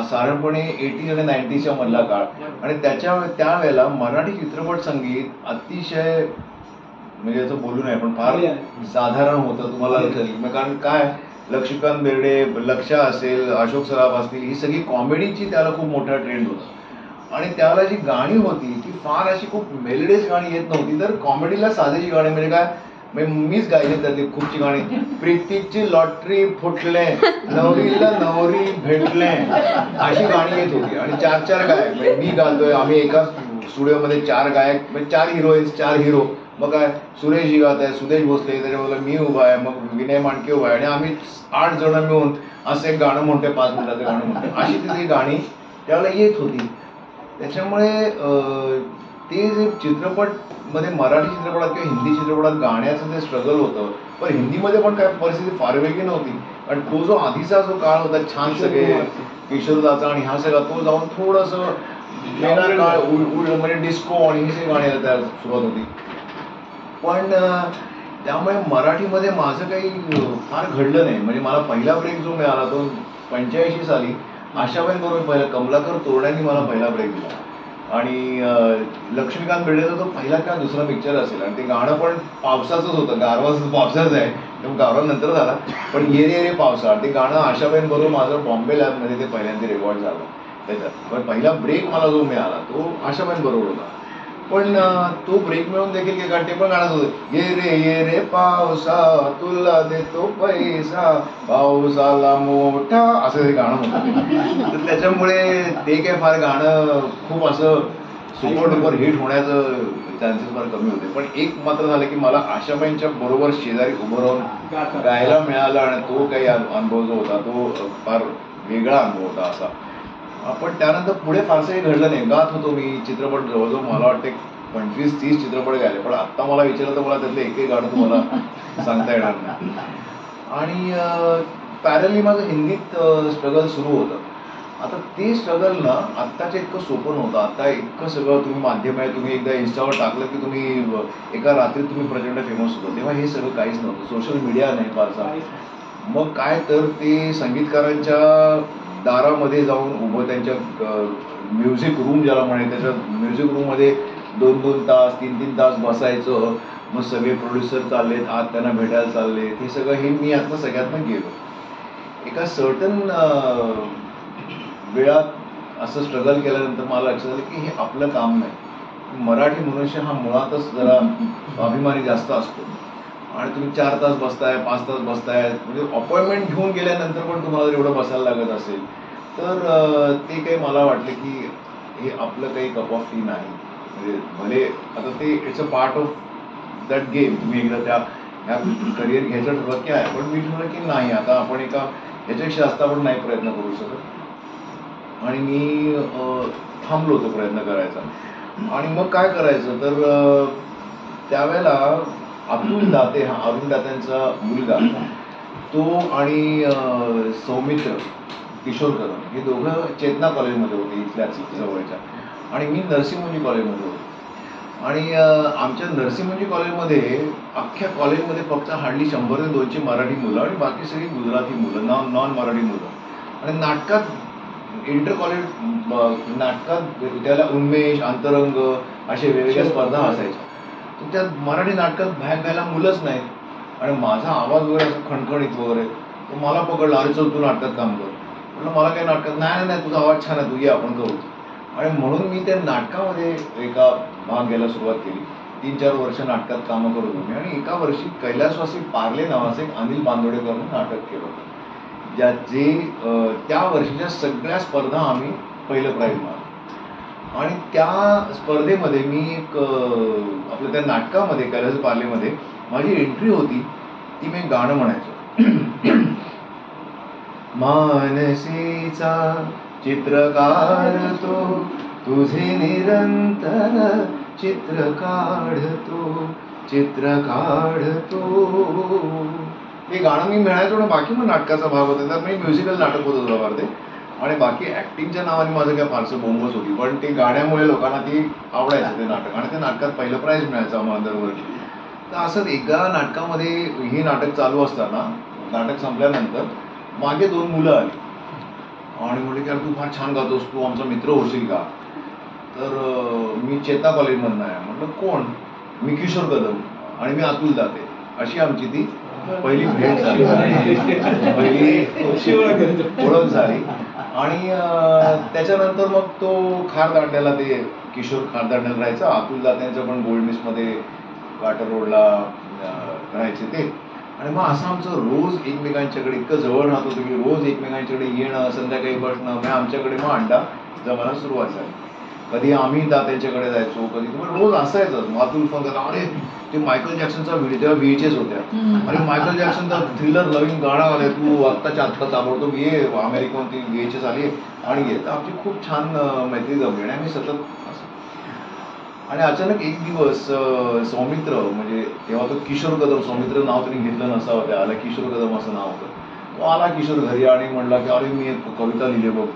साधारणपणे 80s आणि 90sच्या मधला काळ. आणि त्यावेळेला मराठी चित्रपट संगीत अतिशय, म्हणजे असं बोलू नये पण फार साधारण होतं. तुम्हाला कारण काय, लक्ष्मीकांत बेर्डे, लक्षा असेल, अशोक सराफ असतील, ही सगळी कॉमेडीची त्याला खूप मोठा ट्रेंड होता. आणि त्याला जी गाणी होती ती फार अशी खूप मेलोडियस गाणी येत नव्हती, तर कॉमेडीला साधेची गाणी, म्हणजे काय, मीच गायले त्यातली खूपची गाणी. प्रीतीची लॉटरी फुटले, नवरीला नवरी भेटले, अशी गाणी येत होती. आणि 4 गायक, मी गातोय, आम्ही एका स्टुडिओमध्ये 4 गायक, म्हणजे 4 हिरोईन्स, 4 हिरो. मग काय, सुरेश गात आहे, सुदेश भोसले, त्याच्याबरोबर मी उभा आहे, मग विनय मांडके उभा आहे आणि आम्ही 8 जण मिळून असं एक गाणं म्हणतोय, 5 मिनिटाचं गाणं म्हणतोय. अशी ती गाणी त्यावेळेला येत होती. त्याच्यामुळे ते जे चित्रपटमध्ये, मराठी चित्रपटात किंवा हिंदी चित्रपटात गाण्याचं जे स्ट्रगल होतं, पण हिंदीमध्ये पण काय परिस्थिती फार वेगळी नव्हती. आणि तो जो आधीचा जो काळ होता, छान सगळे किशोरदाचा आणि हा सगळा, तो जाऊन थोडंसं वेगळा काळ, म्हणजे डिस्को आणि ही सगळी गाणी त्याला सुरुवात होती. पण त्यामुळे मराठीमध्ये माझं काही फार घडलं नाही. म्हणजे मला पहिला ब्रेक जो मिळाला तो 85 साली आशाबाईं बरोबर पहिला, कमलाकर तोरड्यांनी मला पहिला ब्रेक दिला. आणि लक्ष्मीकांत बेर्डेचा तो पहिला किंवा दुसरा पिक्चर असेल आणि ते गाणं पण पावसाचंच होतं. गारवा पावसाचं आहे, तेव्हा गारवा नंतर झाला, पण ये रे रे पावसाळा, ते गाणं आशाबाईं बरोबर माझं बॉम्बे लॅबमध्ये ते पहिल्यांदा रेकॉर्ड झालं त्याच्यात. पण पहिला ब्रेक मला जो मिळाला तो आशाबाईं बरोबर होता. पण तो ब्रेक मिळून देखील ते पण गाणं होतं, ये रे पावसा तुला देतो पैसा, पावसाला मोठा, असं ते गाणं होतं. तर त्याच्यामुळे ते काय फार गाणं खूप असं सुपर डुपर हिट होण्याचं चान्सेस फार कमी होते. पण एक मात्र झालं की मला आशाबाईंच्या बरोबर शेजारी उभं राहून गायला मिळालं आणि तो काही अनुभव जो होता तो फार वेगळा अनुभव होता असा. पण त्यानंतर पुढे फारसंही घडलं नाही. गात होतो मी चित्रपट, जवळजवळ मला वाटते 25-30 चित्रपट गायले, पण आत्ता मला विचारलं तर मला त्यातलं एकही गाणं तुम्हाला सांगता येणार नाही. आणि पॅरली माझं हिंदीत स्ट्रगल सुरू होतं. आता ते स्ट्रगल ना आत्ताच्या इतकं सोपं नव्हतं. आता इतकं सगळं तुम्ही माध्यम आहे, तुम्ही एकदा इन्स्टावर टाकलं की तुम्ही एका रात्रीत तुम्ही प्रचंड फेमस होतो. तेव्हा हे सगळं काहीच नव्हतं, सोशल मीडिया नाही फारसा. मग काय तर ते संगीतकारांच्या दारामध्ये जाऊन उभं, त्यांच्या म्युझिक रूम ज्याला म्हणे, त्याच्या म्युझिक रूममध्ये 2-2 तास 3-3 तास बसायचं. मग सगळे प्रोड्युसर चाललेत, आज त्यांना भेटायला चाललेत, हे सगळं हे मी आता सगळ्यातनं गेलो. एका सर्टन वेळात असं स्ट्रगल केल्यानंतर मला लक्षात आलं की हे आपलं काम नाही. मराठी मनुष्य हा मुळातच जरा स्वाभिमानी जास्त असतो आणि तुम्ही 4 तास बसताय, 5 तास बसताय, म्हणजे अपॉइंटमेंट घेऊन गेल्यानंतर पण तुम्हाला एवढं बसायला लागत असेल तर ते काही मला वाटलं की हे आपलं काही कप ऑफ टी नाही. म्हणजे भले आता ते it's a part of that game. तुम्ही एकदा ह्या करिअर घ्यायचं ठरवत की आहे, पण मी ठरवलं की नाही, आता आपण एका ह्याच्यापेक्षा जास्त आपण नाही प्रयत्न करू शकत. आणि मी थांबलो तो प्रयत्न करायचा. आणि मग काय करायचं तर त्यावेळेला अरुण दाते, हा अरुण दात्यांचा मुलगा, तो आणि सौमित्र किशोरकर हे दोघं चेतना कॉलेजमध्ये होते इथल्याच जवळच्या, आणि मी नरसिंहमंजी कॉलेजमध्ये होतो. आणि आमच्या नरसिंहमंजी कॉलेजमध्ये अख्ख्या कॉलेजमध्ये फक्त हार्डली 100 ते 200 मराठी मुलं आणि बाकी सगळी गुजराती मुलं, नॉन मराठी मुलं. आणि नाटकात इंटर कॉलेज नाटकात त्याला उन्मेष, अंतरंग असे वेगवेगळ्या स्पर्धा असायच्या. तर त्या मराठी नाटकात भाग घ्यायला मुलंच नाहीत आणि माझा आवाज वगैरे असं खणखणीत वगैरे. तर मला पकडलं, अरे चल तू नाटकात काम कर. म्हटलं मला काही नाटकात नाही नाही तुझा आवाज छान आहे, तू ये आपण करू. आणि म्हणून मी त्या नाटकामध्ये एका भाग घ्यायला सुरुवात केली. 3-4 वर्ष नाटकात कामं करत होते आणि एका वर्षी कैलासवासी पार्ले नावाचं एक अनिल बांदोडेकरनं नाटक केलं होतं, त्या वर्षीच्या सगळ्या स्पर्धा आम्ही पहिलं प्राईज मारलं. आणि त्या स्पर्धेमध्ये मी एक आपल्या त्या नाटकामध्ये कैलास पार्लेमध्ये माझी एंट्री होती. ती मी गाणं म्हणायचो. मानसीचा चित्र काढतो तुझे निरंतर चित्र काढतो हे गाणं मी म्हणायचो. आणि बाकी मग नाटकाचा भाग होता, तर मी म्युझिकल नाटक होत होतं वारते. आणि बाकी ऍक्टिंगच्या नावाने माझं काय फारसं बोंबच होती, पण ते गाण्यामुळे लोकांना ती आवडायचं ते नाटक. आणि ते नाटकात पहिलं प्राईज मिळायचं आम्हाला दरवर्षी. तर असंच एका नाटकामध्ये हे नाटक चालू असताना, नाटक संपल्यानंतर मागे 2 मुलं आली आणि म्हणले की तू फार छान गातोस, तू आमचा मित्र होशील का? तर मी चेता कॉलेजमधनं आहे. म्हटलं कोण? मी किशोर कदम आणि मी अतुल दाते. अशी आमची ती पहिली भेट झाली, पहिली ओळख झाली. आणि त्याच्यानंतर मग तो खारदांड्याला, ते किशोर खारदांड्याला राहायचा. अतुल दात्यांचं पण गोल्ड मिसमध्ये काटर रोडला राहायचे ते. आणि मग असं आमचं रोज एकमेकांच्याकडे इतकं जवळ राहत होतं की रोज एकमेकांच्याकडे येणं, संध्याकाळी बसणं. म्हणजे आमच्याकडे मग अड्डा जमायला सुरुवात झाली. कधी आम्ही दात्यांच्याकडे जायचो, कधी रोज असायचं. अतुल फोन करता, अरे ते मायकल जॅक्सनचा व्हिडिओ, तेव्हा VHS होत्या. अरे मायकल जॅक्सनचा थ्रिलर नवीन गाणं आलंय, तू आत्ताच्या आत्ता ताबडतोब ये, अमेरिकेहून ती VHS आली आणि ये. तर आमची खूप छान मैत्री जमली आणि आम्ही सतत असं. आणि अचानक एक दिवस सौमित्र, म्हणजे तेव्हा तो किशोर कदम, सौमित्र नाव त्यांनी घेतलं नसावं, त्या आला किशोर कदम असं नाव होतं. तो आला किशोर घरी आणि म्हणला की अरे मी एक कविता लिहिली बघ.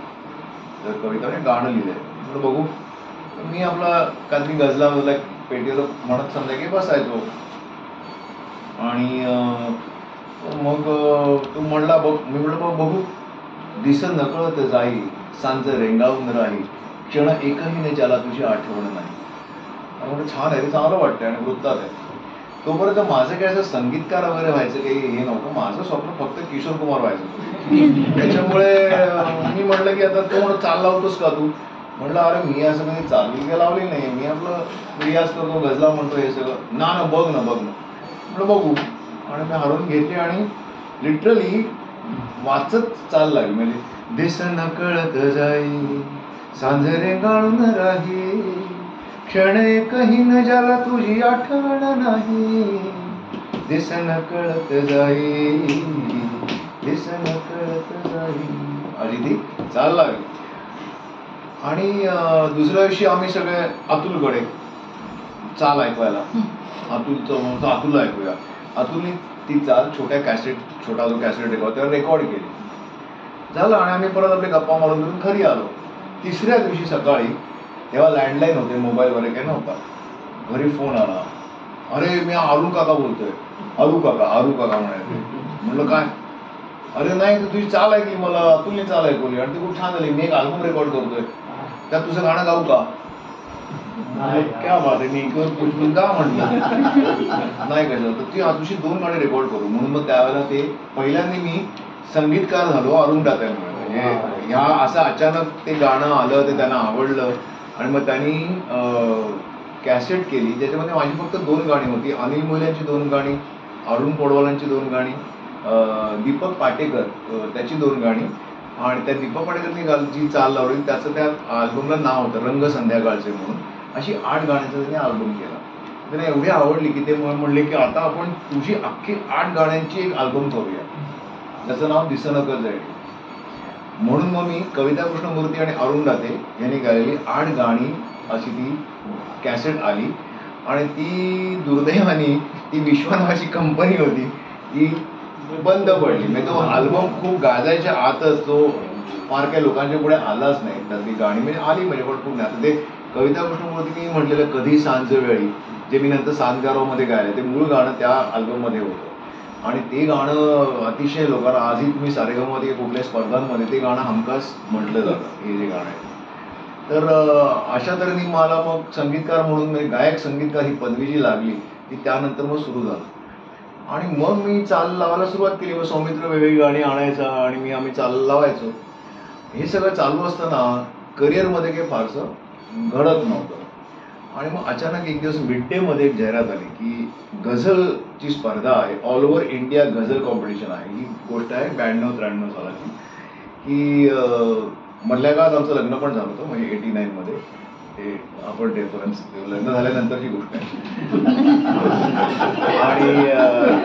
तर कविताने गाणं लिहिलंय. म्हणलं बघू. मी आपला काहीतरी गजला पेटीवर म्हणत संध्याकाळी बसायचो. आणि मग तो म्हणला बघ. मी म्हटलं बघू. दिस नकळत जाई सांज रेंगाळून राही, क्षण एकही न ज्याला तुझी आठवण नाही. म्हणजे छान आहे, ते चांगलं वाटतंय आणि वृत्तात आहे. तोपर्यंत माझं काय असं संगीतकार वगैरे व्हायचं काही हे नव्हतं. माझं स्वप्न फक्त किशोर कुमार व्हायचं. त्याच्यामुळे मी म्हटलं की आता तू चाल लावतोस का तू? म्हटलं अरे मी असं कधी चालली काय लावली नाही, मी आपलं रियाज करतो, गजला म्हणतो, हे सगळं ना बघ ना म्हटलं बघू. आणि मी हरवून घेतली आणि लिटरली वाचत चाल लागली. म्हणजे दिस नकळत जाई सांज रेंगाळून राही, क्षण एकही न ज्याला तुझी आठवण नाही. दिस नकळत जाई, दिस नकळत जाई, अशी ती चाल लागली. आणि दुसऱ्या दिवशी आम्ही सगळे अतुलकडे चाल ऐकवायला. अतुलचं म्हणतो अतुल ऐकूया. अतुलने ती चाल छोटा जो कॅसेट रेकॉर्ड त्यावर रेकॉर्ड केली. झालं आणि आम्ही परत आपले गप्पा मारून घेऊन घरी आलो. तिसऱ्या दिवशी सकाळी, तेव्हा लँडलाईन होते, मोबाईल वगैरे काही नव्हता. घरी फोन आला. अरे मी आरू काका बोलतोय. आरू काका म्हणायचे. म्हटलं काय? अरे नाही तुझी चाल ऐकली, मला अतुलने चाल ऐकवली आणि ती खूप छान झाली. मी एक अल्बम रेकॉर्ड करतोय, त्यात तुझं गाणं गाऊ का? क्या बात आहे. मी पुष्पून का म्हटलं नाही कशाला. तर ती तुझी 2 गाणी रेकॉर्ड करू म्हणून. मग त्यावेळेला ते पहिल्यांदा मी संगीतकार झालो अरुण दात्यांमुळे. म्हणजे ह्या असं अचानक ते गाणं आलं, ते त्यांना आवडलं आणि मग त्यांनी कॅसेट केली. त्याच्यामध्ये माझी फक्त 2 गाणी होती. अनिल मोल्यांची 2 गाणी, अरुण पोडवालांची 2 गाणी, दीपक पाटेकर त्याची 2 गाणी. आणि त्या दीपक पाटेकरनी जी चाल लावली त्याचं त्या अल्बमला नाव होतं रंग संध्याकाळचे म्हणून. अशी 8 गाण्यांचा त्यांनी अल्बम केला. त्यांना एवढी आवडली की ते म्हणले की आता आपण तुझी अख्खी 8 गाण्यांची एक अल्बम करूया, त्याचं नाव दिस नकळत जाई. म्हणून मग मी कविता कृष्णमूर्ती आणि अरुण दाते यांनी गायलेली 8 गाणी अशी ती कॅसेट आली. आणि ती दुर्दैवाने ती विश्वनाथाची कंपनी होती, ती बंद पडली. म्हणजे तो अल्बम खूप गाजायच्या आतच तो फार काही लोकांच्या पुढे आलाच नाही. तर ती गाणी म्हणजे आली म्हणजे पण खूप नाही. आता ते कविता कृष्णमूर्तींनी म्हटलेलं कधी सांज वेळी, जे मी नंतर सांजगारामध्ये गायलं, ते मूळ गाणं त्या अल्बममध्ये होतं. आणि ते गाणं अतिशय लोकांना आजही तुम्ही सारेगममध्ये कुठल्या स्पर्धांमध्ये ते गाणं हमखास म्हटलं जातं, हे जे गाणं आहे. तर अशा तऱ्हेने मला मग संगीतकार म्हणून म्हणजे गायक संगीतकार ही पदवी जी लागली ती त्यानंतर मग सुरू झालं. आणि मग मी चाल लावायला सुरुवात केली. मग सौमित्र वेगवेगळी गाणी आणायचा आणि आम्ही चाल लावायचो. हे सगळं चालू असताना करिअरमध्ये काही फारसं घडत नव्हतं. आणि मग अचानक एक दिवस मिड डेमध्ये एक जाहिरात आली की गझलची स्पर्धा आहे, ऑल ओव्हर इंडिया गझल कॉम्पिटिशन आहे. ही गोष्ट आहे 92-93 सालाची. की मधल्या काळात आमचं लग्न पण झालं होतं, म्हणजे 89 मध्ये. ते आपण रेफरन्स लग्न झाल्यानंतरची गोष्ट आहे. आणि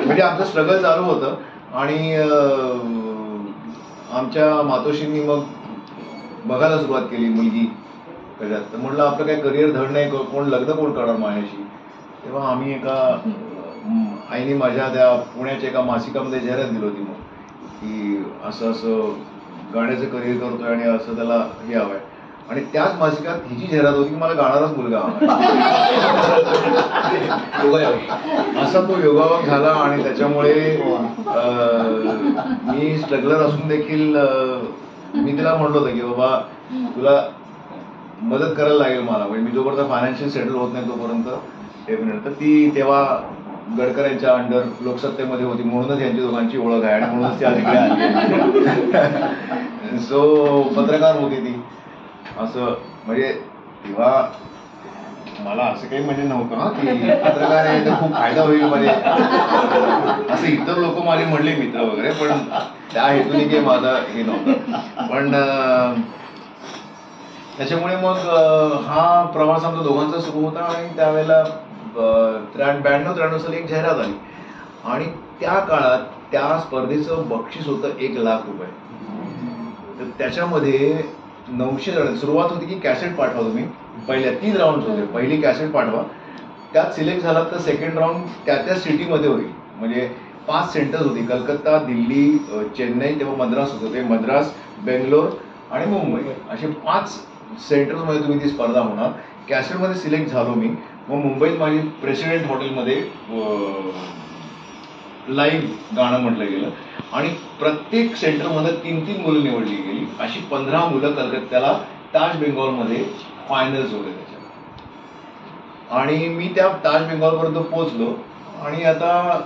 म्हणजे आमचं स्ट्रगल चालू होतं. आणि आमच्या मातोश्रींनी मग बघायला सुरुवात केली मुलगी त्याच्यात. तर म्हटलं आपलं काही करिअर धड नाही, कोण लग्न कोण करणार माझ्याशी. तेव्हा आम्ही एका आईने माझ्या त्या पुण्याच्या एका मासिकामध्ये जाहिरात दिली होती मग की असं असं गाण्याचं करिअर करतोय आणि असं त्याला हे हवं आहे. आणि त्याच मासिकात हिची जाहिरात होती की मला गाणाराच मुलगा हवा. असा तो योगायोग झाला. आणि त्याच्यामुळे मी स्ट्रगलर असून देखील मी तिला म्हणलो होतं की बाबा तुला मदत करायला लागेल मला, म्हणजे मी जोपर्यंत फायनान्शियल सेटल होत नाही तोपर्यंत डेफिनेट. तर ती तेव्हा गडकर यांच्या अंडर लोकसत्तेमध्ये होती, म्हणूनच यांची दोघांची ओळख आहे आणि म्हणूनच ती आज इकडे आली. सो पत्रकार होती ती. असं म्हणजे तेव्हा मला असं काही म्हणजे नव्हतं ना की पत्रकार आहे तर खूप फायदा होईल म्हणजे असं इतर लोक माझे म्हणले मित्र वगैरे, पण त्या हेतूने काही माझा हे नव्हतं. पण त्याच्यामुळे मग हा प्रवास आमचा दोघांचा सुरू होता. आणि त्यावेळेला 92-93 साली एक जाहिरात आली आणि त्या काळात त्या स्पर्धेचं बक्षीस होतं 1 लाख रुपये. तर त्याच्यामध्ये 900 जण. सुरुवात होती की कॅसेट पाठवा तुम्ही, पहिल्या 3 राऊंड होते. पहिली कॅसेट पाठवा, त्यात सिलेक्ट झाला तर सेकंड राऊंड त्या सिटीमध्ये होईल. म्हणजे 5 सेंटर्स होती, कलकत्ता, दिल्ली, चेन्नई, तेव्हा मद्रास होतं ते, मद्रास, बेंगलोर आणि मुंबई, असे 5 सेंटर्समध्ये तुम्ही ती स्पर्धा होणार. कॅसेटमध्ये सिलेक्ट झालो मी. मग मुंबईत माझी प्रेसिडेंट हॉटेलमध्ये लाईव्ह गाणं म्हटलं गेलं. आणि प्रत्येक सेंटरमध्ये 3-3 मुलं निवडली गेली. अशी 15 मुलं कलकत्त्याला ताज बेंगॉलमध्ये फायनल्स होते त्याच्यात. आणि मी त्या ताज बेंगॉलपर्यंत पोहोचलो. आणि आता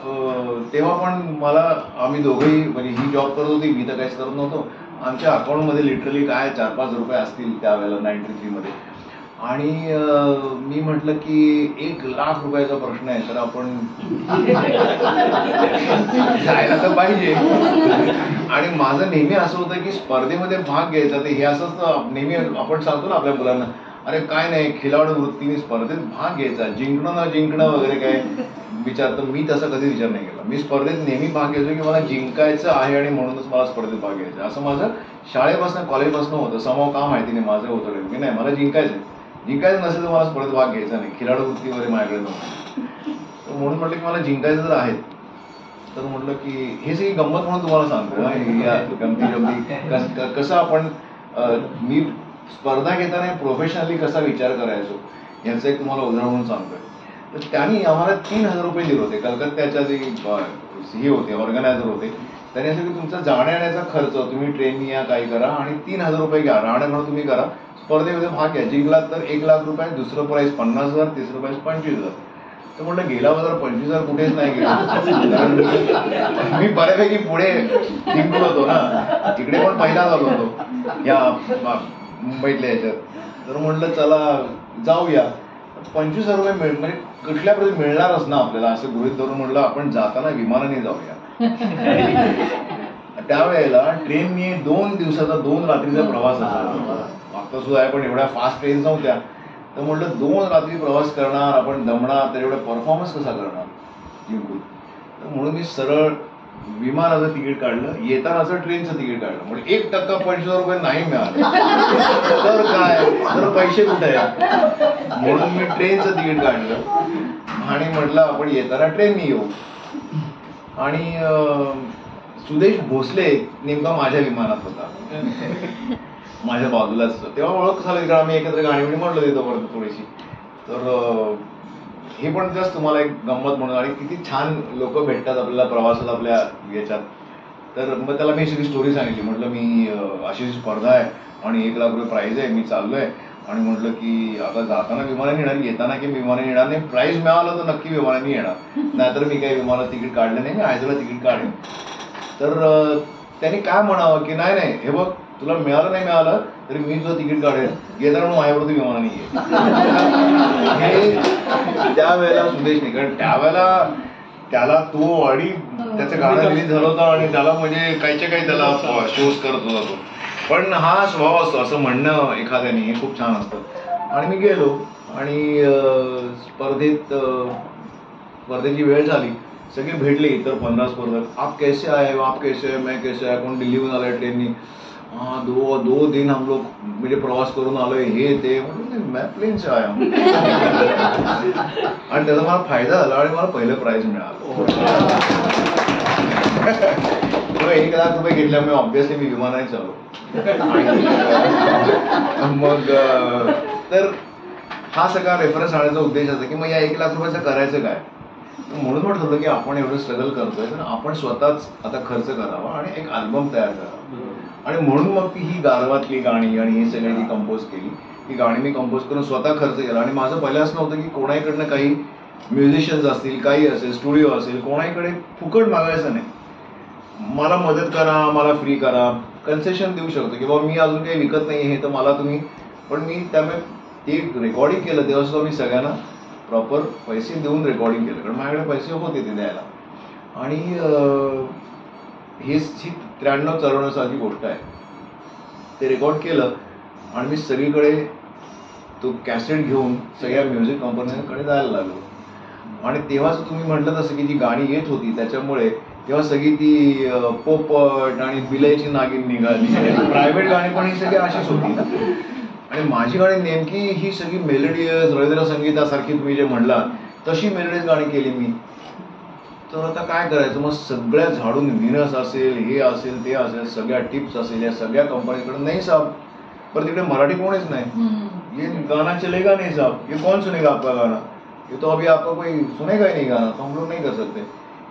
तेव्हा पण मला आम्ही दोघंही म्हणजे ही जॉब करत होती, मी तर काहीच करत नव्हतो. आमच्या अकाउंटमध्ये लिटरली काय 4-5 रुपये असतील त्यावेळेला 93 मध्ये. आणि मी म्हटलं की 1 लाख रुपयाचा प्रश्न आहे तर आपण जायला तर पाहिजे. आणि माझं नेहमी असं होतं की स्पर्धेमध्ये भाग घ्यायचा. ते हे असंच नेहमी आपण सांगतो ना आपल्या मुलांना, अरे काय नाही खिलाडू वृत्तीने स्पर्धेत भाग घ्यायचा, जिंकणं न जिंकणं वगैरे काय विचार. तर मी तसा कधी विचार नाही केला. मी स्पर्धेत नेहमी भाग घ्यायचो की मला जिंकायचं आहे आणि म्हणूनच मला स्पर्धेत भाग घ्यायचा. असं माझं शाळेपासून कॉलेजपासून होतं. समोर का माहिती नाही माझं होतं की नाही मला जिंकायचं नसेल तर मला स्पर्धेत भाग घ्यायचा नाही. खिलाडू वृत्ती वगैरे माझ्याकडे नव्हतं. तर म्हणून म्हटलं की मला जिंकायचं जर आहे तर म्हटलं की हे सगळी गंमत म्हणून तुम्हाला सांगतो या गमती कसं आपण मी स्पर्धा घेताना प्रोफेशनली कसा विचार करायचो याचं एक तुम्हाला उदाहरण म्हणून सांगतोय. तर त्यांनी आम्हाला 3,000 रुपये दिले होते. कलकत्त्याच्या जे हे होते ऑर्गनायझर होते, त्यांनी असं की तुमचा जाण्या येण्याचा खर्च तुम्ही ट्रेननी या काही करा आणि 3,000 रुपये घ्या, राहणं तुम्ही करा, स्पर्धेमध्ये भाग घ्या, जिंकलात तर 1 लाख रुपये, दुसरं प्राईज 50,000, तिसरं प्राईज 25,000. तर म्हटलं गेला बाजार 25,000 कुठेच नाही गेला. मी बऱ्यापैकी पुढे जिंकलो होतो ना, तिकडे पण पहिला झालो होतो या मुंबईतल्या याच्यात. तर म्हटलं चला जाऊया. 25,000 रुपये म्हणजे कुठल्या प्रकारे मिळणारच ना आपल्याला असं गृहीत धरून म्हटलं आपण जाताना विमानाने जाऊया. त्यावेळेला ट्रेनने 2 दिवसाचा 2 रात्रीचा प्रवास असायचा. आता सुद्धा आहे पण एवढ्या फास्ट ट्रेन नव्हत्या. तर म्हटलं 2 रात्री प्रवास करणार, आपण दमणार, तर एवढा परफॉर्मन्स कसा करणार जिंकून. तर म्हणून मी सरळ विमानाचं तिकीट काढलं, येतानाचं ट्रेनचं तिकीट काढलं. म्हणजे 1% 25,000 रुपये नाही मिळालं तर काय, तर पैसे कुठे आहे. म्हणून मी ट्रेनचं तिकीट काढलं आणि म्हटलं आपण येताना ट्रेननी येऊ. आणि सुदेश भोसले नेमका माझ्या विमानात होता, माझ्या बाजूलाच. तेव्हा ओळख झाली कारण आम्ही एकत्र गाणी म्हणलो देतो परत थोडीशी. तर हे पण जस्ट तुम्हाला एक गंमत म्हणून, आणि किती छान लोक भेटतात आपल्याला प्रवासात आपल्या याच्यात. तर मग त्याला मी सगळी स्टोरी सांगितली. म्हटलं मी अशी स्पर्धा आहे आणि 1 लाख रुपये प्राईज आहे, मी चाललोय, आणि म्हटलं की आता जाताना विमानाने येणार, येताना की विमानाने येणार नाही, प्राईज मिळालं तर नक्की विमानाने येणार, नाहीतर मी काही विमानात तिकीट काढलं नाही, मी हैदराबाद तिकीट काढेन. तर त्यांनी काय म्हणावं की नाही नाही, हे बघ तुला मिळालं नाही मिळालं तरी मी तुझं तिकीट काढेन, येताना माझ्यावरती विमानाने ये. हे त्यावेळेला सुदेश नाही, कारण त्यावेळेला त्याला तो आणि त्याचं गाणं रिलीज झालं होतं आणि त्याला म्हणजे काहीच्या काही त्याला शोज करत होता तो. पण हा स्वभाव असतो, असं म्हणणं एखाद्याने हे खूप छान असतं. आणि मी गेलो आणि स्पर्धेची वेळ झाली, सगळे भेटले इतर 15 स्पर्धक. आप कैसे आए, आप कैसे आहे, मैं कैसे आहे, कोण दिल्लीहून आलाय ट्रेननी, हाँ 2 दिन हम लोग म्हणजे प्रवास करून आलोय, हे ते. म्हणजे मैं प्लेन से आया हूं. आणि त्याचा मला फायदा झाला आणि मला पहिलं प्राइज मिळालं. 1 लाख रुपये घेतल्यामुळे ऑब्व्हियसली मी विमानाने चालू. मग तर हा सगळा रेफरन्स आणण्याचा उद्देश असा की मग या 1 लाख रुपयाचं करायचं काय. म्हणून मग ठरलं की आपण एवढं स्ट्रगल करतोय तर आपण स्वतःच आता खर्च करावा आणि एक अल्बम तयार करावा. आणि म्हणून मग ती ही गारवातली गाणी आणि ही सगळी जी कंपोज केली, ही गाणी मी कंपोज करून स्वतः खर्च केला. आणि माझं पहिलं असं नव्हतं की कोणाकडनं काही म्युझिशियन्स असतील, काही असेल, स्टुडिओ असेल, कोणाकडे फुकट मागायचं नाही. मला मदत करा, मला फ्री करा, कन्सेशन देऊ शकतो की बाबा मी अजून काही विकत नाही हे तर मला तुम्ही. पण मी त्यामुळे ते रेकॉर्डिंग केलं तेव्हा सुद्धा मी सगळ्यांना प्रॉपर पैसे देऊन रेकॉर्डिंग केलं, कारण माझ्याकडे पैसे होते ते द्यायला. आणि ही 93-94 सालची गोष्ट आहे. ते रेकॉर्ड केलं आणि मी सगळीकडे तो कॅसेट घेऊन सगळ्या म्युझिक कंपन्यांकडे जायला लागलो. आणि तेव्हाच तुम्ही म्हटलं तसं की जी गाणी येत होती त्याच्यामुळे तेव्हा सगळी ती पोपट आणि बिलायची नागिन निघाली, प्रायव्हेट गाणी पण ही सगळी अशीच होती. आणि माझी गाणी नेमकी ही सगळी मेलोडियस रवींद्र संगीतासारखी तुम्ही जे म्हणलात तशी मेलोडियस गाणी केली मी. तर आता काय करायचं, मग सगळ्या झाडून व्हिनस असेल, हे असेल, ते असेल, सगळ्या टिप्स असेल, या सगळ्या कंपनीकडे नाही साहब, पर तिकडे मराठी कोणीच नाही. ये गाना चलेगा नहीं साहब, ये कौन सुनेगा आपका गाना, ये तो अभी आपका कोई सुनेगा ही नहीं गाना, तो हम लोग नहीं कर सकते.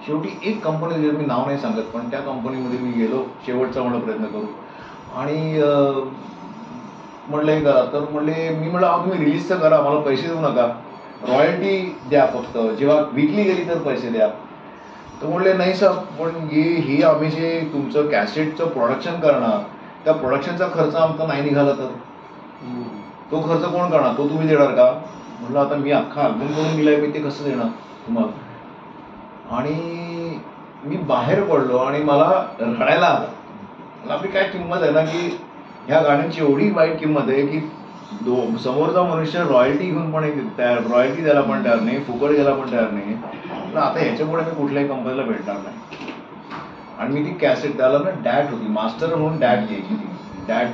शेवटी एक कंपनी, मी नाव नाही सांगत, पण त्या कंपनीमध्ये मी गेलो शेवटचा म्हणून प्रयत्न करू. आणि म्हणलं हे करा. तर मी म्हणलं अहो तुम्ही रिलीज तर करा, मला पैसे देऊ नका, रॉयल्टी द्या फक्त, जेव्हा विकली गेली तर पैसे द्या. तर म्हणले नाही साहेब, पण ही आम्ही जे तुमचं कॅसेटचं प्रोडक्शन करणार त्या प्रोडक्शनचा खर्च आमचा नाही निघाला तर तो खर्च कोण करणार, तो तुम्ही देणार का. म्हटलं आता मी अख्खा अल्बम करून दिलाय, मी ते कसं देणार तुम्हाला. आणि मी बाहेर पडलो आणि मला रडायला आलं. मला आपली काय किंमत आहे ना की ह्या गाण्यांची एवढी वाईट किंमत आहे की समोरचा मनुष्य रॉयल्टी घेऊन पण तयार, रॉयल्टी द्यायला पण तयार नाही, फुकट द्यायला पण तयार नाही. आता ह्याच्यापुढे मी कुठल्याही कंपनीला भेटणार नाही. आणि मी ती कॅसेट, त्याला ना डॅट होती, मास्टर म्हणून डॅट घ्यायची ती डॅट,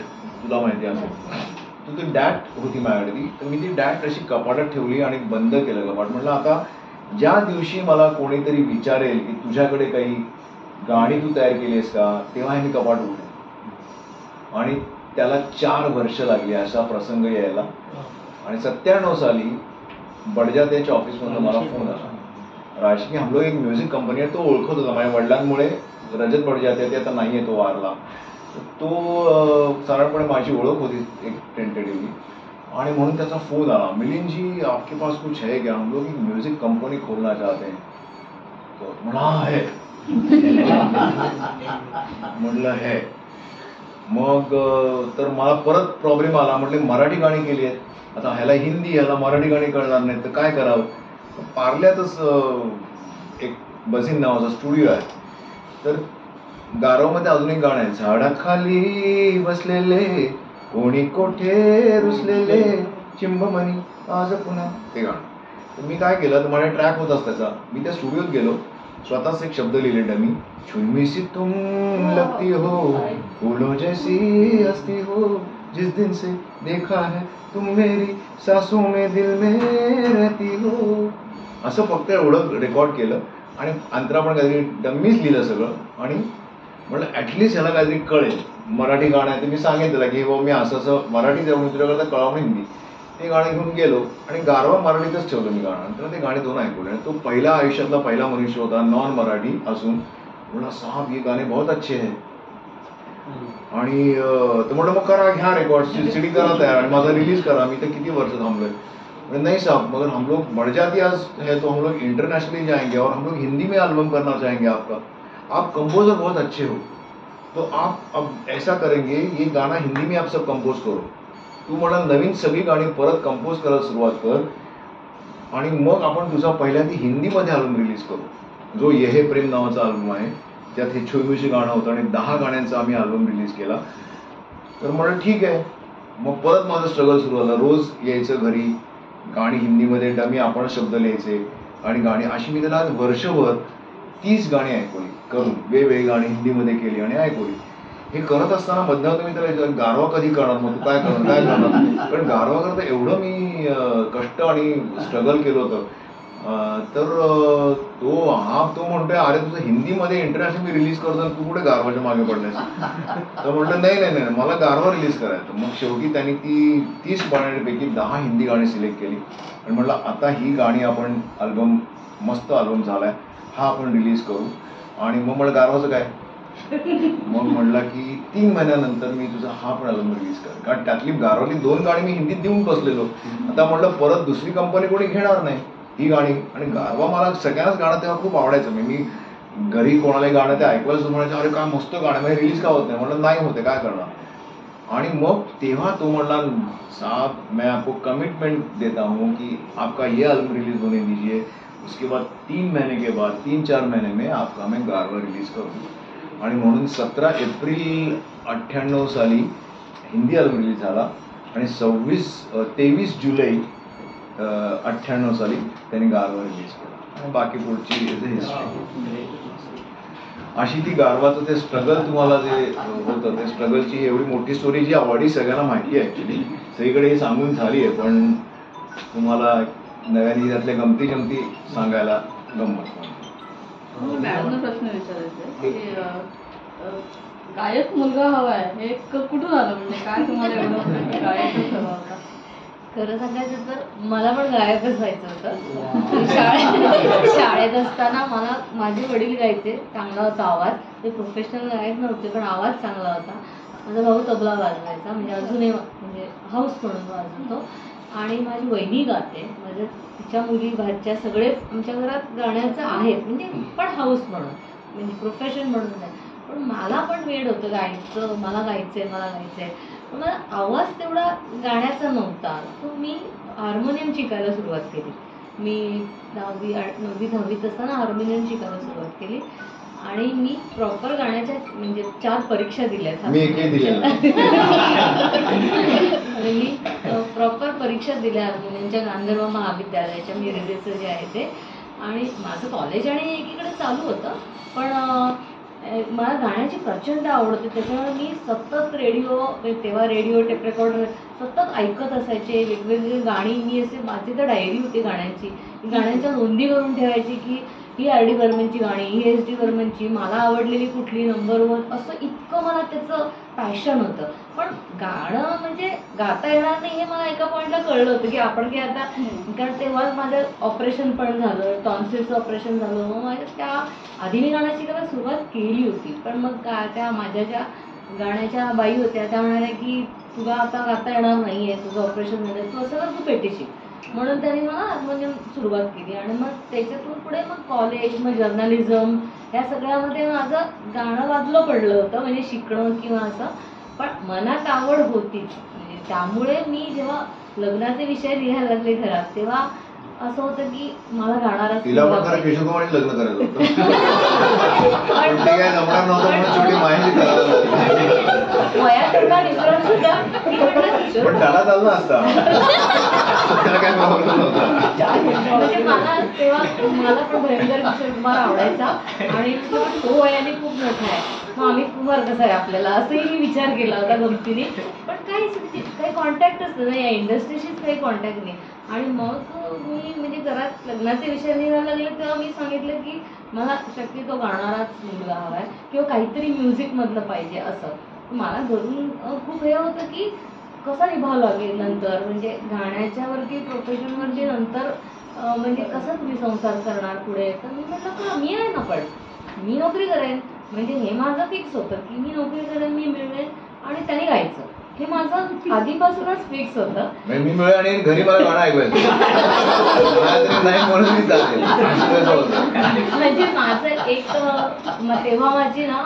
तुला माहिती असेल तर ती डॅट होती माझ्याकडे ती. तर मी ती डॅट अशी कपाटात ठेवली आणि बंद केलं कपाट. म्हटलं आता ज्या दिवशी मला कोणीतरी विचारेल की तुझ्याकडे काही गाणी तू तयार केली आहेस का, तेव्हा हे मी कपाट उघडेन. आणि त्याला 4 वर्ष लागली असा प्रसंग यायला. आणि 97 साली बडजात्याच्या ऑफिसमधून मला फोन आला, राशी की हम लोग एक म्युझिक कंपनी आहे. तो ओळखत होता माझ्या वडिलांमुळे, रजत बडजात्या, ते आता नाही आहे, तो वारला. तो साधारणपणे माझी ओळख होती एक टेंटेटिव्हली. आणि म्हणून त्याचा फोन आला, मिलिंद जी आपके पास कुछ है क्या, हम लोग एक म्युझिक कंपनी खोलना चाहते हैं. तो म्हणा है. म्हणलं है. मग तर मला परत प्रॉब्लेम आला. म्हटले मराठी गाणी केली आहेत, आता ह्याला हिंदी, ह्याला मराठी गाणी कळणार नाही तर काय करावं. पार्ल्यातच एक बझीन नावाचा स्टुडिओ आहे. तर गारवमध्ये अजून एक गाणं आहे, झाडाखाली बसलेले कोणी कोठे रुसलेले चिंबमणी आज पुन्हा, ते गाणं. तर मी काय केलं, तर माझ्या ट्रॅक होताच त्याचा. मी त्या स्टुडिओत गेलो, स्वतःच एक शब्द लिहिले डमी, छुई सी तुम लगती हो, फूलों जैसी हस्ती हो, जिस दिन से देखा है तुम मेरी सांसों में दिल में रहती हो. असं फक्त एवढं रेकॉर्ड केलं आणि अंतरा पण काहीतरी डम्मीच लिहिलं सगळं. आणि म्हटलं ॲटलिस्ट ह्याला काहीतरी कळेल, मराठी गाणं आहे. तर मी सांगेन त्याला की बाबा मी असं मराठी जाऊन तुझ्याकरता कळावं हिंदी. ते गाणं घेऊन गेलो आणि गारवा मराठीतच ठेवलं मी गाणं. तर ते गाणे 2 ऐकवले आणि तो पहिला आयुष्यातला पहिला मनुष्य होता नॉन मराठी असून बोला साहब ये गाणे बहुत अच्छे हैं. आणि तर म्हटलं मग करा, घ्या रेकॉर्ड, सीडी करा तयार आणि माझा रिलीज करा. मी तर किती वर्ष थांबलोय. नहीं साहब, मगर हम लोग बढ़ जाती है तो हम लोग इंटरनेशनली जाएंगे और हम लोग हिंदी में एल्बम करना चाहेंगे आपका. आप कंपोजर बहुत अच्छे हो, तो आप अब ऐसा करेंगे, ये गाना हिंदी में आप सब कंपोज करो. तू मला नवीन सगळी गाणी परत कंपोज करायला सुरुवात कर आणि मग आपण तुझा पहिल्यांदा हिंदीमध्ये अल्बम रिलीज करू, जो ये हे प्रेम नावाचा अल्बम आहे. त्यात हे 24 गाणं होतं आणि 10 गाण्यांचा आम्ही अल्बम रिलीज केला. तर म्हटलं ठीक आहे. मग परत माझं स्ट्रगल सुरू झालं. रोज यायचं घरी, गाणी हिंदीमध्ये डमी आपण शब्द लिहायचे आणि गाणी अशी मी त्याला वर्षभर 30 गाणी ऐकवली करून, वेगवेगळी गाणी हिंदीमध्ये केली आणि ऐकवली. हे करत असताना मधनं तुम्ही त्याला गारवा कधी करणार, मग तू काय करणार. कारण गारवा करता एवढं मी कष्ट आणि स्ट्रगल केलं होतं. तर तो म्हणतोय अरे तुझं हिंदीमध्ये इंटरनॅशनल मी रिलीज करतो, तू कुठे गारवाच्या मागे पडलायस. तर म्हटलं नाही मला गारवा रिलीज करायचं. मग शेवटी त्यांनी ती 30 गाण्यांपैकी 10 हिंदी गाणी सिलेक्ट केली आणि म्हटलं आता ही गाणी आपण अल्बम, मस्त अल्बम झालाय, हा आपण रिलीज करू. आणि मग म्हटलं गारवाचं काय. मग म्हटलं की 3 महिन्यानंतर मी तुझा हा पण अल्बम रिलीज कर. कारण त्यातली गारवाली 2 गाणी मी हिंदीत देऊन बसलेलो. आता म्हटलं परत दुसरी कंपनी कोणी घेणार नाही ही गाणी. आणि गारवा मला सगळ्यांनाच गाणं तेव्हा खूप आवडायचं. मी घरी कोणालाही गाणं ते ऐकवायला सुरू म्हणायचं, अरे काय मस्त गाणं, म्हणजे रिलीज का होत नाही. म्हटलं नाही होते, काय करणार. आणि मग तेव्हा तो म्हणला साहब मैं आपको कमिटमेंट देता हूँ कि आपका ये अल्बम रिलीज होने दीजिए, उसके बाद 3 महीने के बाद 3-4 महीने में आपका मैं गारवा रिलीज करूँ. आणि म्हणून 17 एप्रिल 98 साली हिंदी अल्बम रिलीज झाला आणि 23 जुलै 98 साली त्यांनी गारवा रिलीज केला आणि बाकी पुढची हिस्ट्री. अशी ती गारवाचं ते स्ट्रगल तुम्हाला जे होतं, ते स्ट्रगलची एवढी मोठी स्टोरी जी ऑलरेडी सगळ्यांना माहिती आहे. ॲक्च्युली सगळीकडे ही सांगून झाली आहे, पण तुम्हाला नव्याने त्यातल्या गमती जमती सांगायला गंमत. मॅडमला प्रश्न विचारायचा की गायक मुलगा हवाय हे कुठून आलं, म्हणजे काय तुम्हाला एवढं गायकच हवा होता. खरं सांगायचं तर मला पण गायकच व्हायचं होतं. शाळेत असताना मला माझे वडील गायचे, चांगला होता आवाज. ते प्रोफेशनल गायक नव्हते पण आवाज चांगला होता. माझा भाऊ तबला वाजवायचा, म्हणजे अजूनही म्हणजे हाऊस म्हणून वाजवतो. आणि माझी वहिनी गाते, म्हणजे तिच्या मुली भाच्या सगळे आमच्या घरात गाण्याचं आहे, म्हणजे पण हाऊस म्हणून, म्हणजे प्रोफेशन म्हणून नाही. पण मला पण वेड होतं गायचं, मला गायचंय. मला आवाज तेवढा गाण्याचा नव्हता. तर मी हार्मोनियम शिकायला सुरुवात केली. मी 9वी 10वीत असताना हार्मोनियम शिकायला सुरुवात केली आणि मी प्रॉपर गाण्याच्या म्हणजे 4 परीक्षा दिल्यात. मी एकही दिलेलं मी प्रॉपर परीक्षा दिल्या हार्मोनियमच्या गांधर्व महाविद्यालयाच्या, मिरजेचं जे आहे ते. आणि माझं कॉलेज आणि एकीकडे चालू होतं, पण मला गाण्याची प्रचंड आवड होती. त्याच्यामुळे मी सतत रेडिओ, तेव्हा रेडिओ टेप रेकॉर्डर सतत ऐकत असायचे वेगवेगळी गाणी. मी असे, माझी तर डायरी होती गाण्यांची, गाण्यांच्या नोंदी करून ठेवायची की ही आर डी बर्मनची गाणी, ही एस डी बर्मनची, मला आवडलेली कुठली नंबर 1, असं इतकं मला त्याचं पॅशन होतं. पण गाणं म्हणजे गाता येणार नाही हे मला एका पॉईंटला कळलं होतं की आपण की आता, कारण तेव्हा माझं ऑपरेशन पण झालं, टॉन्सिलचं ऑपरेशन झालं. मग माझ्या त्या आधी मी गाणं शिकायला सुरुवात केली होती, पण मग त्या माझ्या ज्या गाण्याच्या बाई होत्या त्या म्हणाल्या की तुला आता गाता येणार नाही आहे, तुझं ऑपरेशन झालं, तू असं कर, तू पेटी शिक. म्हणून त्यांनी मला हार्मोनियम सुरुवात केली. आणि मग त्याच्यातून पुढे मग कॉलेज, मग जर्नलिझम, ह्या सगळ्यामध्ये माझं गाणं वाजलं पडलं होतं, म्हणजे शिकणं किंवा असं. पण मनात आवड होतीच, म्हणजे त्यामुळे मी जेव्हा लग्नाचे विषय लिहायला लागले घरात, तेव्हा असं होतं की मला गाणारा तिला पण खरं किशोर कुमारच लग्न करायचं होतं. पण ते काय जमणार नव्हतं म्हणून शेवटी माहिती करायला वयात एवढा डिफरन्स होता की म्हटलं पण त्याला चाललं असता, त्याला काय प्रॉब्लेम नव्हता. म्हणजे मला तेव्हा मला पण भयंकर किशोर कुमार आवडायचा. आणि तो वयाने खूप मोठा आहे, मग अमित कुमार कसा आहे आपल्याला, असंही मी विचार केला होता गमतीने. पण काही कॉन्टॅक्टच नाही, या इंडस्ट्रीशीच काही कॉन्टॅक्ट नाही. आणि मग मी म्हणजे घरात लग्नाचे विषय लिहायला लागले तेव्हा मी सांगितलं की मला शक्यतो गाणाराच मुलगा हवा आहे किंवा काहीतरी म्युझिकमधलं पाहिजे असं. मला घरून खूप हे होतं की कसा निभावं लागेल नंतर, म्हणजे गाण्याच्यावरती प्रोफेशनवरती नंतर म्हणजे कसा तुम्ही संसार करणार पुढे. तर मी म्हटलं का मी आहे ना, पण मी नोकरी करेन, म्हणजे हे माझं फिक्स होतं की मी नोकरी करेन, मी मिळवेन आणि त्याने गायचं, हे माझं आधीपासूनच फिक्स होतं. मी मिळेल आणि घरी मला गाणं ऐकवायचं नाही म्हणून मी चालेल. म्हणजे माझं एक तेव्हा माझी ना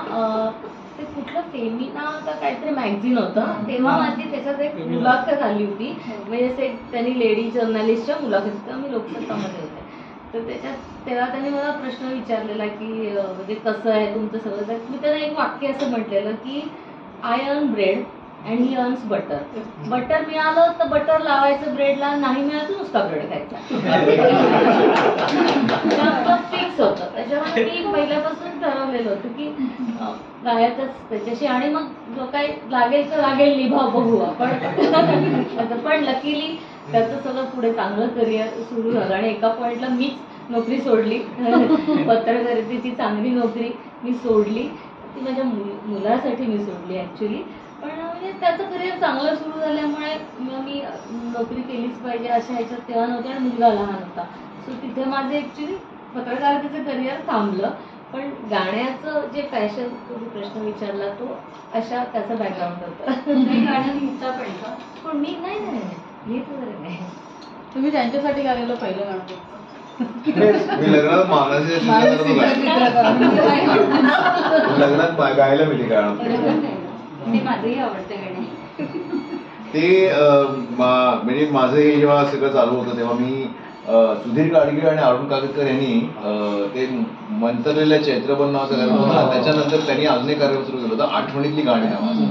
ते कुठलं फेमिना का काहीतरी मॅगझिन होतं, तेव्हा माझी त्याच्यात एक मुलाखत आली होती. म्हणजे असे त्यांनी लेडी जर्नलिस्टच्या मुलाखत, तेव्हा मी लोकसत्तामध्ये होते. तर त्याच्यात तेव्हा त्यांनी मला प्रश्न विचारलेला की म्हणजे कसं आहे तुमचं सगळं. तर मी त्यांना एक वाक्य असं म्हटलेलं की I earn bread and he earns butter. Butter मिळालं तर बटर लावायचं ब्रेडला, नाही मिळालं तर नुसता ब्रेड खायचा. फिक्स होतं. त्याच्यामुळे मी पहिल्यापासून ठरवलेलं होतं की गायकच त्याच्याशी, आणि मग जो काही लागेल तर लागेल, निभाव बघू आपण. पण लकीली त्याचं सगळं पुढे चांगलं करिअर सुरू झालं आणि एका पॉइंटला मीच नोकरी सोडली. पत्रकारितेची चांगली नोकरी मी सोडली, ती माझ्या मुलासाठी मी सोडली ॲक्च्युली. पण म्हणजे त्याचं करिअर चांगलं सुरू झाल्यामुळे मी नोकरी केलीच पाहिजे अशा ह्याच्यात तेव्हा नव्हतं, आणि मुलगा लहान होता. सो तिथे माझं ॲक्च्युली पत्रकारितेचं करिअर थांबलं. पण गाण्याचं जे पॅशन तुम्ही प्रश्न विचारला तो अशा त्याचं बॅकग्राऊंड होतं. गाणं लिहिता पण का? पण मी नाही लिहित वगैरे नाही. तुम्ही त्यांच्यासाठी गायलेलं पहिलं गाणं? मी लग्नात लग्नात गायला मी ते गाणं. ते माझंही आवडतं गाणे. ते म्हणजे माझं हे जेव्हा सगळं चालू होतं तेव्हा मी सुधीर गाडगीळ आणि अरुण कागतकर यांनी ते मंतरलेल्या चैत्रबन नावाचा कार्यक्रम होता. त्याच्यानंतर त्यांनी अजून एक कार्यक्रम सुरू केला होता, आठवणीतली गाणी नावाचा.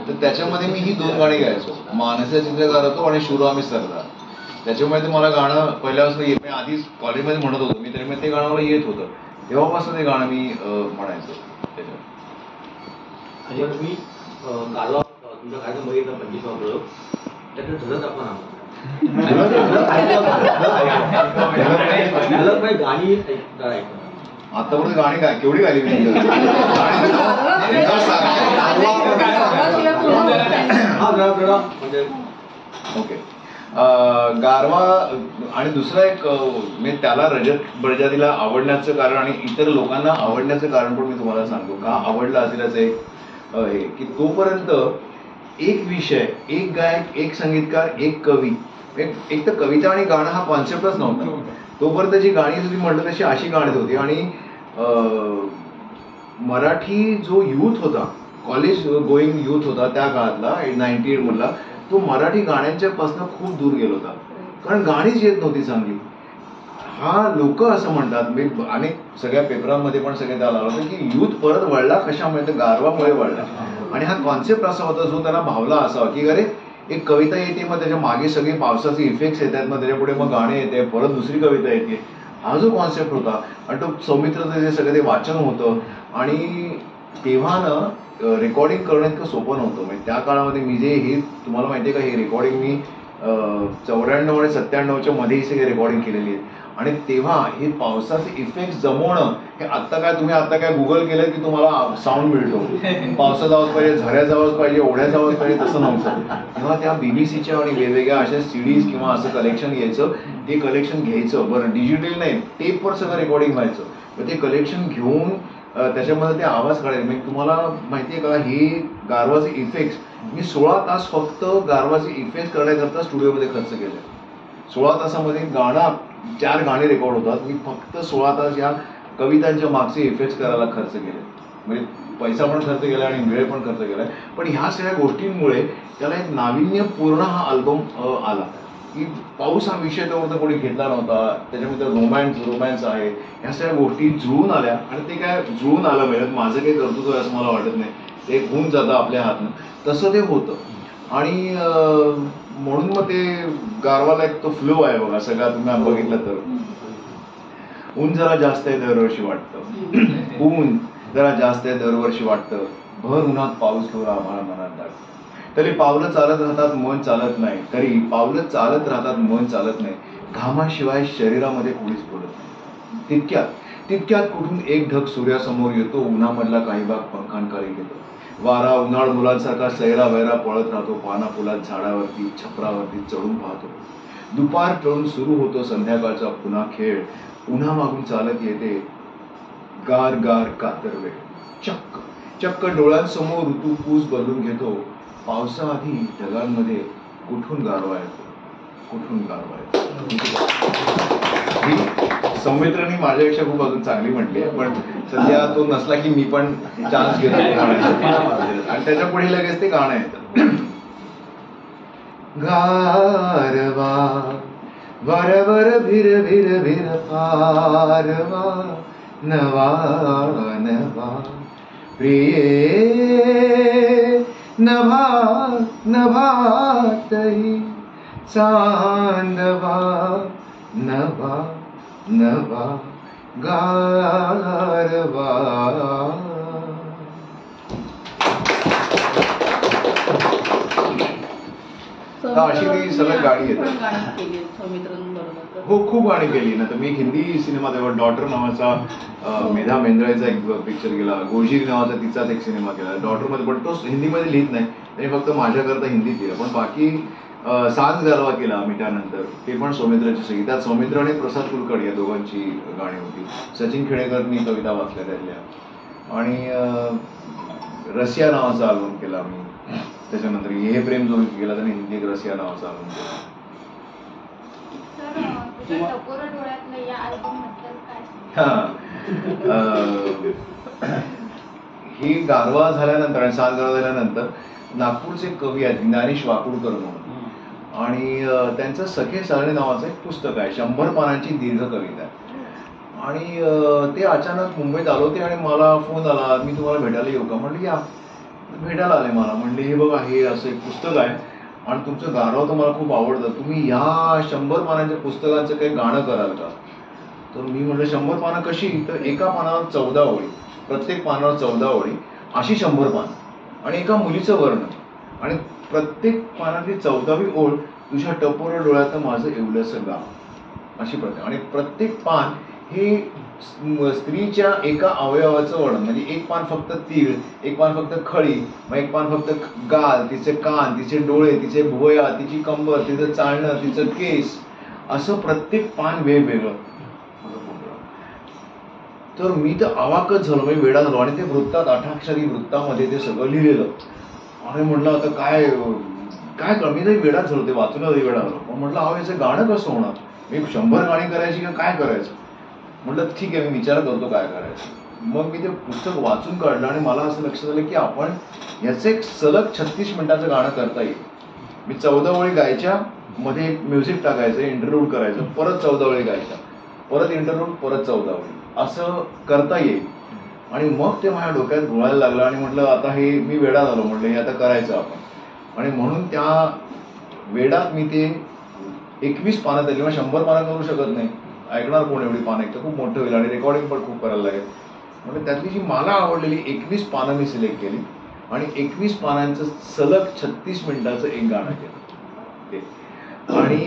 तर त्याच्यामध्ये मी ही 2 गाणी गायचो, मानसा चित्रकार होतो आणि शिवरामी सरदार. त्याच्यामुळे ते मला गाणं पहिल्यापासून येत, मी आधीच कॉलेजमध्ये म्हणत होतो मी, तरी मग ते गाणं मला येत होतं. तेव्हापासून ते गाणं मी म्हणायचो त्याच्यावर. आणि तुम्ही गारवा तुमच्या काय बघितलं 25वा प्रयोग, त्याकडे झलक आपण आहोत गाणी आतापर्यंत गाणी काय केवढी गायली मी. ओके. गारवा आणि दुसरा एक मी त्याला रजत बडजातीला आवडण्याचं कारण आणि इतर लोकांना आवडण्याचं कारण पण मी तुम्हाला सांगतो का आवडलं असेल असं एक हे की तोपर्यंत एक विषय, एक गायक, एक संगीतकार, एक कवी, एक तर कविता आणि गाणं हा कॉन्सेप्टच नव्हता. तोपर्यंत जी गाणी तुम्ही म्हटलं तशी अशी गाणी होती. आणि मराठी जो यूथ होता, कॉलेज गोईंग यूथ होता त्या काळातला 98 मधला, तो मराठी गाण्यांच्या पासून खूप दूर गेला होता, कारण गाणीच येत नव्हती चांगली. हा लोक असं म्हणतात, मी अनेक सगळ्या पेपरांमध्ये पण सगळे त्याला आलं होतं की यूथ परत वळला कशामुळे, तर गारवामुळे वळला. आणि हा कॉन्सेप्ट असा होता जो त्यांना भावला असावा की अरे एक कविता येते, मग त्याच्या मागे सगळे पावसाचे इफेक्ट्स येतात, मग त्याच्यापुढे मग गाणे येते, परत दुसरी कविता येते. हा जो कॉन्सेप्ट होता आणि तो सौमित्रचं जे सगळं ते वाचन होतं. आणि तेव्हा ना रेकॉर्डिंग करणं इतकं सोपं नव्हतं. म्हणजे त्या काळामध्ये मी जे हे तुम्हाला माहिती आहे का, हे रेकॉर्डिंग मी 94 आणि 97च्या मध्ये ही सगळी रेकॉर्डिंग केलेली आहे. आणि तेव्हा हे पावसाचे इफेक्ट जमवणं हे आता काय गुगल केलं की तुम्हाला साऊंड मिळतो, पावसाचा आवाज पाहिजे, झऱ्याचा आवाज पाहिजे, ओढ्याचा आवाज पाहिजे, तसं नव्हतं. तेव्हा त्या बीबीसीच्या आणि वेगवेगळ्या अशा सीडीज किंवा असं कलेक्शन घ्यायचं, ते कलेक्शन घ्यायचं. बरं डिजिटल नाही, टेपवर सगळं रेकॉर्डिंग व्हायचं. मग ते कलेक्शन घेऊन त्याच्यामध्ये ते आवाज काढायचे. म्हणजे तुम्हाला माहिती आहे का, हे गारवाचे इफेक्ट्स मी 16 तास फक्त गारवाचे इफेक्ट करण्याकरता स्टुडिओमध्ये खर्च केले. 16 तासामध्ये 4 गाणी रेकॉर्ड होतात. मी फक्त 16 तास या कवितांच्या मागचे इफेक्ट्स करायला खर्च केले. म्हणजे पैसा पण खर्च केला आणि वेळ पण खर्च केलाय. पण ह्या सगळ्या गोष्टींमुळे त्याला एक नाविन्यपूर्ण हा अल्बम आला की पाऊस हा विषय तेवढा कोणी घेतला नव्हता. त्याच्यामध्ये रोमॅन्स आहे, ह्या सगळ्या गोष्टी जुळून आल्या. आणि ते काय जुळून आलं म्हणजे माझं काही कर्तृत्व आहे असं मला वाटत नाही, ते होऊन जातं आपल्या हातनं, तसं ते होतं. आणि म्हणून मग ते गारवाला एक तो फ्लो आहे बघा सगळा, तुम्ही बघितलं तर. ऊन जरा जास्त आहे दरवर्षी वाटतं, ऊन जरा जास्त आहे दरवर्षी वाटतं, भर उन्हात पाऊस थोडा आम्हाला मनात दाट. तरी पावलं चालत राहतात मन चालत नाही, तरी पावलं चालत राहतात मन चालत नाही, घामाशिवाय शरीरामध्ये कोणीच पडत नाही. तितक्यात कुठून एक ढग सूर्यासमोर येतो, उन्हामधला काही भाग पंखांखाली घेतो. वारा उन्हाळ मुलांसारखा सैरा वैरा पळत राहतो, पाना फुलात झाडावरती छपरावरती चढून पाहतो. दुपार टळून सुरू होतो संध्याकाळचा पुन्हा खेळ. पुन्हा मागून चालत येते गार गार कातर वेळ. चक्क चक्क डोळ्यांसमोर ऋतू पूस बदलून घेतो. पावसाआधी ढगांमध्ये कुठून गारवा येतो, कुठून गारवा येतो. ही सौमित्रनी माझ्यापेक्षा खूप अजून चांगली म्हटली आहे, पण सध्या तो नसला की मी पण चान्स घेतो आणि त्याच्या पुढे लगेच ते गाणं येतं. गारवा वरवर भिर भिर भिर पारवा नवा नवा प्रिये नभा नभातही चांदवा नभा नभा गारवा. अशी ती सलग गाणी येतात. हो खूप गाणी केली ना. तर मी एक हिंदी सिनेमा तेव्हा डॉटर नावाचा मेधा मेंद्रेचा एक पिक्चर केला. गोजिरी नावाचा तिचाच एक सिनेमा केला डॉटर मध्ये, पण तो हिंदीमध्ये लिहित नाही, त्याने फक्त माझ्याकरता हिंदीत लिहिलं. पण बाकी सांज गरवा केला आम्ही त्यानंतर, ते पण सौमित्राची सगळी. त्यात सौमित्र आणि प्रसाद कुलकर्णी या दोघांची गाणी होती. सचिन खेडेकरनी कविता वाचल्या त्यातल्या. आणि रसिया नावाचा अल्बम केला आम्ही. त्याच्यानंतर हे प्रेम जो केला त्याने हिंदी रसिया नावाचा अल्बम केला. ही गारवा झाल्यानंतर आणि सांज गरवा झाल्यानंतर नागपूरचे कवी आहेत ज्ञानेश वाकुडकर म्हणून, आणि त्यांचं सखे सारणे नावाचं एक पुस्तक आहे. 100 पानांची दीर्घ कविता आहे. आणि ते अचानक मुंबईत आलो होते आणि मला फोन आला, मी तुम्हाला भेटायला येऊ का. म्हणलं या. भेटायला आले मला. म्हणले हे बघा हे असं एक पुस्तक आहे आणि तुमचं गारवा तर मला खूप आवडतं, तुम्ही या 100 पानांच्या पुस्तकांचं काही गाणं कराल का. तर मी म्हटलं 100 पानं कशी. तर एका पानावर 14 ओळी, प्रत्येक पानावर 14 ओळी, अशी 100 पानं आणि एका मुलीचं वर्णन, आणि प्रत्येक पानातली 14वी ओळ तुझ्या टपोर डोळ्यात माझं एवढंसं गाव, अशी प्रत्येक. आणि प्रत्येक पान हे स्त्रीच्या एका अवयवाचं वर्णन. म्हणजे एक पान फक्त तीळ, एक पान फक्त खळी, मग एक पान फक्त गाल, तिचे कान, तिचे डोळे, तिचे भुवया, तिची कंबर, तिचं चालणं, तिचं केस, असं प्रत्येक पान वेगवेगळं. तर मी तर अवाकच झालो, मी वेडा झालो. आणि ते वृत्तात 8 अक्षरी वृत्तामध्ये ते सगळं लिहिलेलं. आणि म्हटलं आता काय काय कर. मी तरी वेडाच झालो, ते वाचून वेडा झालो. मग म्हटलं अहो याचं गाणं कसं होणार, मी 100 गाणी करायची का काय करायचं. म्हटलं ठीक आहे मी विचार करतो काय करायचं. मग मी ते पुस्तक वाचून काढलं आणि मला असं लक्षात आलं की आपण याचं एक सलग 36 मिनिटाचं गाणं करता येईल. मी 14 ओळी गायच्या, मध्ये एक म्युझिक टाकायचं, इंटरलूड करायचं, परत 14 ओळी गायच्या, परत इंटरलूड, परत 14 ओळी, असं करता येईल. आणि मग ते माझ्या डोक्यात घोळायला लागलं आणि म्हटलं आता हे मी वेडा झालो, म्हटलं हे आता करायचं आपण. आणि म्हणून त्या वेडात मी ते 21 पानं दिली. मग 100 पानं करू शकत नाही, ऐकणार कोण एवढी पानं, एक तर खूप मोठं होईल आणि रेकॉर्डिंग पण खूप करायला लागेल. म्हणजे त्यातली जी मला आवडलेली 21 पानं मी सिलेक्ट केली आणि 21 पानांचं सलग 36 मिनिटाचं एक गाणं केलं. आणि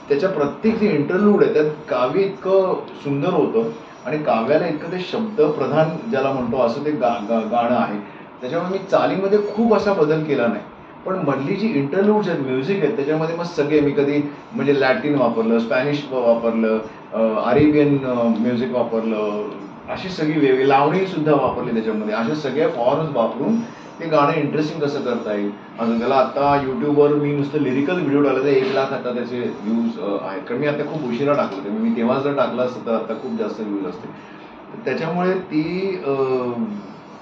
त्याच्या प्रत्येक जे इंटरलूड आहे त्यात काव्य इतकं सुंदर होतं आणि काव्याला इतकं ते शब्दप्रधान ज्याला म्हणतो असं ते गाणं आहे. त्याच्यामुळे मी चालीमध्ये खूप असा बदल केला नाही, पण मधली जी इंटरलूड्स आहेत, म्युझिक आहेत, त्याच्यामध्ये मग सगळे मी कधी म्हणजे लॅटिन वापरलं, स्पॅनिश वापरलं, अरेबियन म्युझिक वापरलं, अशी सगळी वेगळी लावणी सुद्धा वापरली त्याच्यामध्ये. अशा सगळ्या फॉर्म्स वापरून ते गाणं इंटरेस्टिंग कसं करता येईल असं. त्याला आता युट्यूबवर मी नुसतं लिरिकल व्हिडिओ टाकले तर 1 लाख आता त्याचे व्ह्यूज आहेत. कारण मी आता खूप उशिरा टाकलं ते, मी तेव्हा जर टाकलं असतं तर आता खूप जास्त व्ह्यूज असते. त्याच्यामुळे ती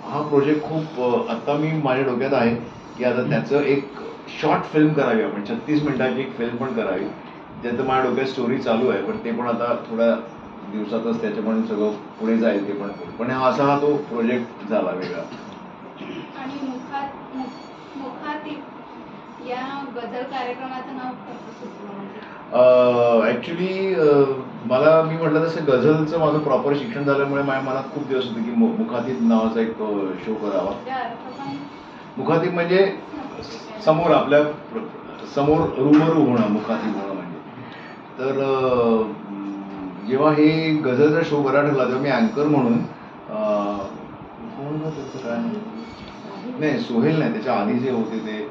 हा प्रोजेक्ट खूप आता मी माझ्या डोक्यात आहे की आता त्याचं एक शॉर्ट फिल्म करावी आपण, 36 मिनिटाची एक फिल्म पण करावी. ज्याचं माझ्या डोक्यात स्टोरी चालू आहे, पण ते पण आता थोड्या दिवसातच त्याच्या पण सगळं पुढे जाईल ते पण. पण असा हा तो प्रोजेक्ट झाला वेगळा. आणि मुखातिब या गझल कार्यक्रमाचं नाव कसं सुचलं म्हणजे? ऍक्च्युली मला मी म्हटलं तसं गझलचं माझं प्रॉपर शिक्षण झाल्यामुळे माझ्या मनात खूप दिवस होतं की मुखातिब नावाचा एक शो करावा. मुखातिब म्हणजे समोर आपल्या समोर रुबरू होणं, मुखातिब होणं म्हणजे. तर जेव्हा हे गझलचा शो करायला ठरला तेव्हा मी अँकर म्हणून कोण बघा त्याचं काय नाही, सोहेल नाही, त्याच्या आधी जे होते ते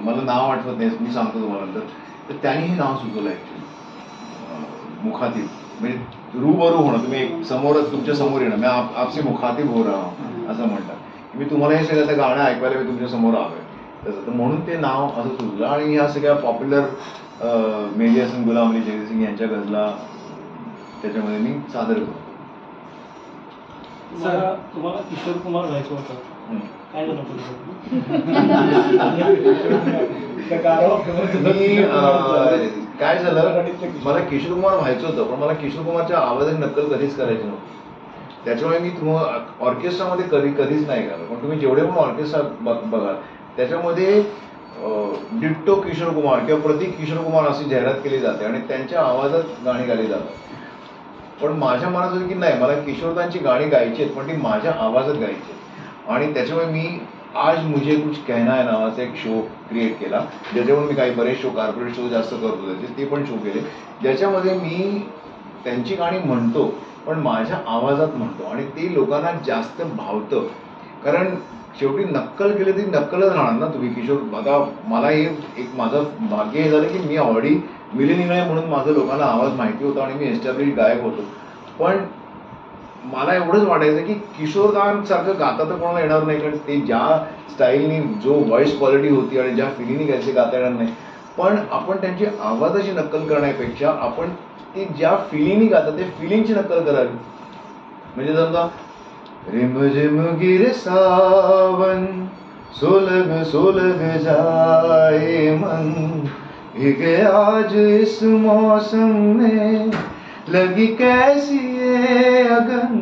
मला नाव आठवत नाही, मी सांगतो तुम्हाला नंतर. तर त्यांनी हे नाव सुचवलं ऍक्च्युली, मुखातिब, म्हणजे रूबरू होणं, तुम्ही समोरच तुमच्या समोर येणं, मी आपसे मुखातिब हो रहा हूं असं म्हणतात. मी तुम्हाला हे सगळं गाणं ऐकवायला मी तुमच्या समोर आलोय तसं, तर म्हणून ते नाव असं सुचलं. आणि ह्या सगळ्या पॉप्युलर मेहदी हसन गुलाम अली जयदीप सिंग यांच्या गझला त्याच्यामध्ये मी सादर करतो. तुम्हाला किशोर कुमार व्हायचं होतं, काय झालं काय झालं, मला किशोर कुमार व्हायचं होतं, पण मला किशोर कुमारच्या आवाजाची नक्कल कधीच करायची नव्हती. त्याच्यामुळे मी ऑर्केस्ट्रामध्ये कधीच नाही गालो. पण तुम्ही जेवढे पण ऑर्केस्ट्रा बघाल त्याच्यामध्ये डिट्टो किशोर कुमार किंवा प्रतीक किशोर कुमार अशी जाहिरात केली जाते आणि त्यांच्या आवाजात गाणी गाली जातात. पण माझ्या मनात होतं की नाही, मला किशोरदांची गाणी गायची आहेत, पण ती माझ्या आवाजात गायची आहेत. आणि त्याच्यामुळे मी आज मुझे कुछ कहना है नावाचा एक शो क्रिएट केला, ज्याच्यावर मी काही बरेच शो, कॉर्पोरेट शो जास्त करतो त्याचे, ते पण शो केले, ज्याच्यामध्ये मी त्यांची गाणी म्हणतो पण माझ्या आवाजात म्हणतो आणि ते लोकांना जास्त भावतं. कारण शेवटी नक्कल केली ती नक्कलच राहणार ना तुम्ही. किशोर, आता मला हे एक माझं भाग्य हे झालं की मी ऑलरेडी मिलेनियल म्हणून माझं लोकांना आवाज माहिती होता आणि मी एस्टॅब्लिश गायक होतो. पण मला एवढंच वाटायचं की किशोरदांसारखं गाता तर कोणाला येणार नाही, कारण ते ज्या स्टाईलनी जो व्हॉइस क्वालिटी होती आणि ज्या फिलिंगनी गायचे गाता येणार नाही. पण आपण त्यांची आवाजाची नक्कल करण्यापेक्षा आपण ते ज्या फिलिंगनी गातात ते फिलिंगची नक्कल करावी. म्हणजे समजा रिम झिम गिर सावन सोलग सोलग जाए मन, भीग आज इस मौसम में लगी कैसी ये अगन,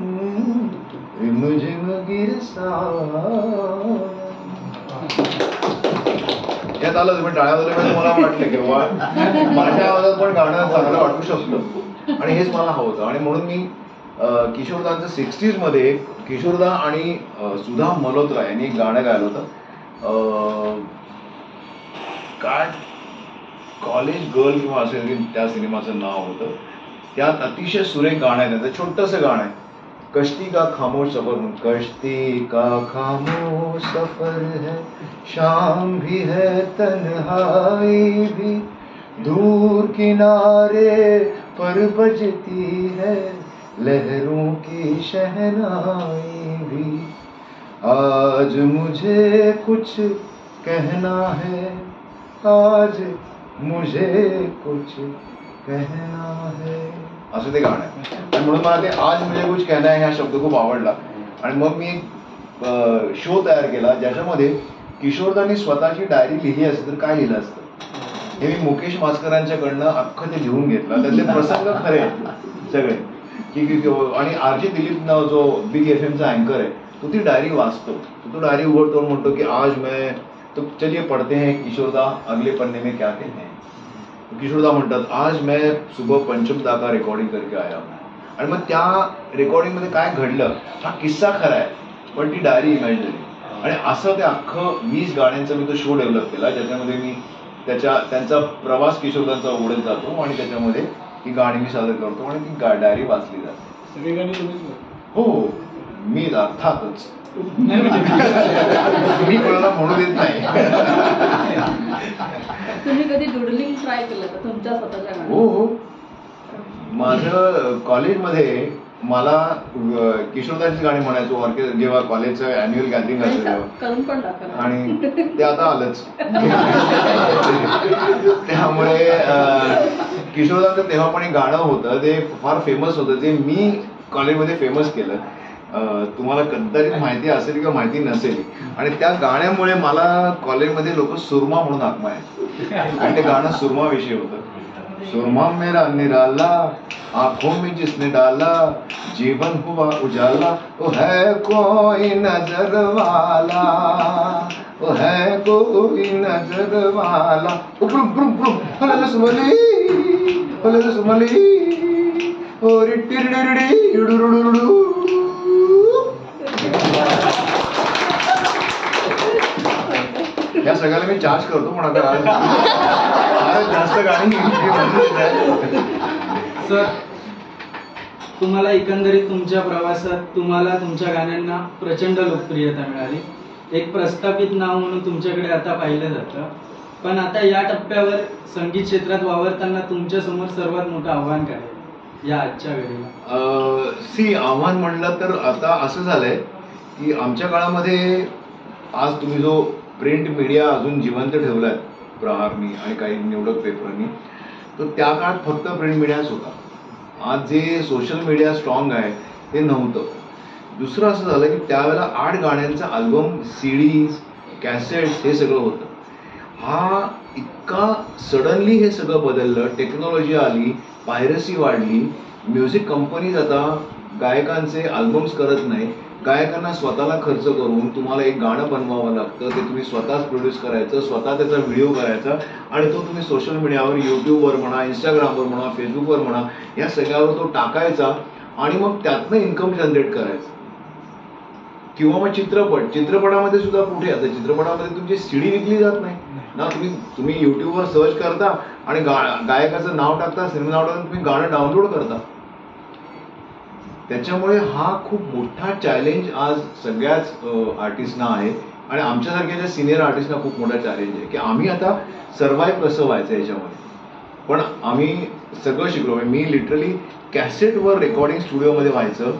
रिम झिम गिर सावन. यात आलं तुम्ही टाळ्या वाजवल्यामुळे मला वाटलं की बाबा माझ्या आवाजात पण गाणं चांगलं वाटू शकतं आणि हेच मला हवं होतं. आणि म्हणून मी किशोरदांचं 60s मध्ये किशोरदा आणि सुधा मल्होत्रा यांनी एक गाणं गायलं होतं, काय कॉलेज गर्ल किंवा असेल त्या सिनेमाचं नाव होतं. त्यात अतिशय सुरेख गाणं आहे त्यांचं, छोटंसं गाणं आहे, कश्ती का खामोश सफर म्हणून. कश्ती का खामोश सफर है, शाम भी है तन्हाई भी, दूर किनारे पर बजती है लहरों की शहनाई भी, आज मुझे कुछ कहना है, आज मुझे कुछ कहना है, असं ते गाणं आहे. आणि म्हणून मला ते आज मुझे कुछ कहना है हा शब्द खूप आवडला. आणि मग मी एक शो तयार केला ज्याच्यामध्ये किशोरदांनी स्वतःची डायरी लिहिली असती तर काय लिहिलं असतं हे मी मुकेश मास्करांच्याकडनं अख्खं ते लिहून घेतलं. त्यातले प्रसंग खरे सगळे की आणि आरजे दिलीप जो बिग FM अँकर आहे तो ती डायरी वाचतो. तो डायरी उघडतो म्हणतो की आज मैं, तो चलिए पढ़ते हैं किशोरदा अगले पन्ने में क्या कहते हैं. किशोरदा म्हणतात आज मैं सुबह पंचमदा का रेकॉर्डिंग करके आया. आणि मग त्या रेकॉर्डिंग मध्ये काय घडलं हा किस्सा खरा आहे पण ती डायरी इमॅजिनरी. आणि असं ते अख्खं 20 गाण्यांचा मी तो शो डेव्हलप केला ज्याच्यामध्ये मी त्यांचा प्रवास किशोरदांचा उघडत जातो आणि त्याच्यामध्ये ही गाणी मी सादर करतो आणि ती डायरी वाचली जाते. सगळी गाणी तुम्हीच? हो मी अर्थातच. मी कोणाला म्हणू देत नाही. तुम्ही कधी डुडलिंग ट्राय केलं का तुमच्या स्वतःच्या गाण्यात? हो हो, माझं कॉलेजमध्ये मला किशोरदांची गाणी म्हणायचो ऑर्केस्ट्रा जेव्हा कॉलेजचं अॅन्युअल गॅदरिंग असेल करून पण टाका आणि ते आता आलंच. त्यामुळे किशोरदांचं तेव्हा पण एक गाणं होतं ते फार फेमस होतं जे मी कॉलेजमध्ये फेमस केलं. तुम्हाला कदाचित माहिती असेल किंवा माहिती नसेल. आणि त्या गाण्यामुळे मला कॉलेजमध्ये लोक सुरमा म्हणून हाक मारायचे आणि ते गाणं सुरमा विषयी होतं. सुरमा मेरा निराला आंखों में जिसने डाला जीवन हुआ उजाला वो है कोई नजर वाला वो है कोई नजर वाला उब्रुम ब्रुम ब्रुम हले सुमली और टिरडिरडी इडुरुडुडु. या सगळ्याला मी चार्ज करतो पण आता जास्त गाणी सर तुम्हाला एकंदरीत तुमच्या प्रवासात तुम्हाला तुमच्या गाण्यांना प्रचंड लोकप्रियता मिळाली. एक प्रस्थापित नाव म्हणून तुमच्याकडे आता पाहिलं जातं. पण आता या टप्प्यावर संगीत क्षेत्रात वावरताना तुमच्या समोर सर्वात मोठं आव्हान काय आहे या आजच्या घडीला? आव्हान म्हणलं तर आता असं झालंय की आमच्या काळामध्ये आज तुम्ही जो प्रिंट मीडिया अजून जिवंत ठेवलाय प्रहारनी आणि काही निवडक पेपरनी, तर त्या काळात फक्त प्रिंट मीडियाच होता. आज जे सोशल मीडिया स्ट्रॉंग आहे ते नव्हतं. दुसरं असं झालं की त्यावेळेला 8 गाण्यांचा अल्बम, सीडीज, कॅसेट्स हे सगळं होतं. हा इतका सडनली हे सगळं बदललं. टेक्नॉलॉजी आली, पायरसी वाढली, म्युझिक कंपनीज आता गायकांचे अल्बम्स करत नाही. गायकांना स्वतःला खर्च करून तुम्हाला एक गाणं बनवावं लागतं. ते तुम्ही स्वतःच प्रोड्यूस करायचं, स्वतः त्याचा व्हिडिओ करायचा आणि तो तुम्ही सोशल मीडियावर, यूट्यूबवर म्हणा, इंस्टाग्रामवर म्हणा, फेसबुकवर म्हणा, या सगळ्यावर तो टाकायचा आणि मग त्यातनं इन्कम जनरेट करायचं. किंवा मग चित्रपटामध्ये सुद्धा कुठे आता चित्रपटामध्ये तुमची सीडी विकली जात नाही ना. तुम्ही युट्यूबवर सर्च करता आणि गायकाचं नाव टाकता, सिनेमा नाव टाकता, तुम्ही गाणं डाउनलोड करता. त्याच्यामुळे हा खूप मोठा चॅलेंज आज सगळ्याच आर्टिस्टना आहे आणि आमच्यासारख्या ज्या सिनियर आर्टिस्टना खूप मोठा चॅलेंज आहे की आम्ही आता सर्वाईव्ह कसं व्हायचं याच्यामध्ये. पण आम्ही सगळं शिकलो. मी लिटरली कॅसेटवर रेकॉर्डिंग स्टुडिओमध्ये व्हायचं.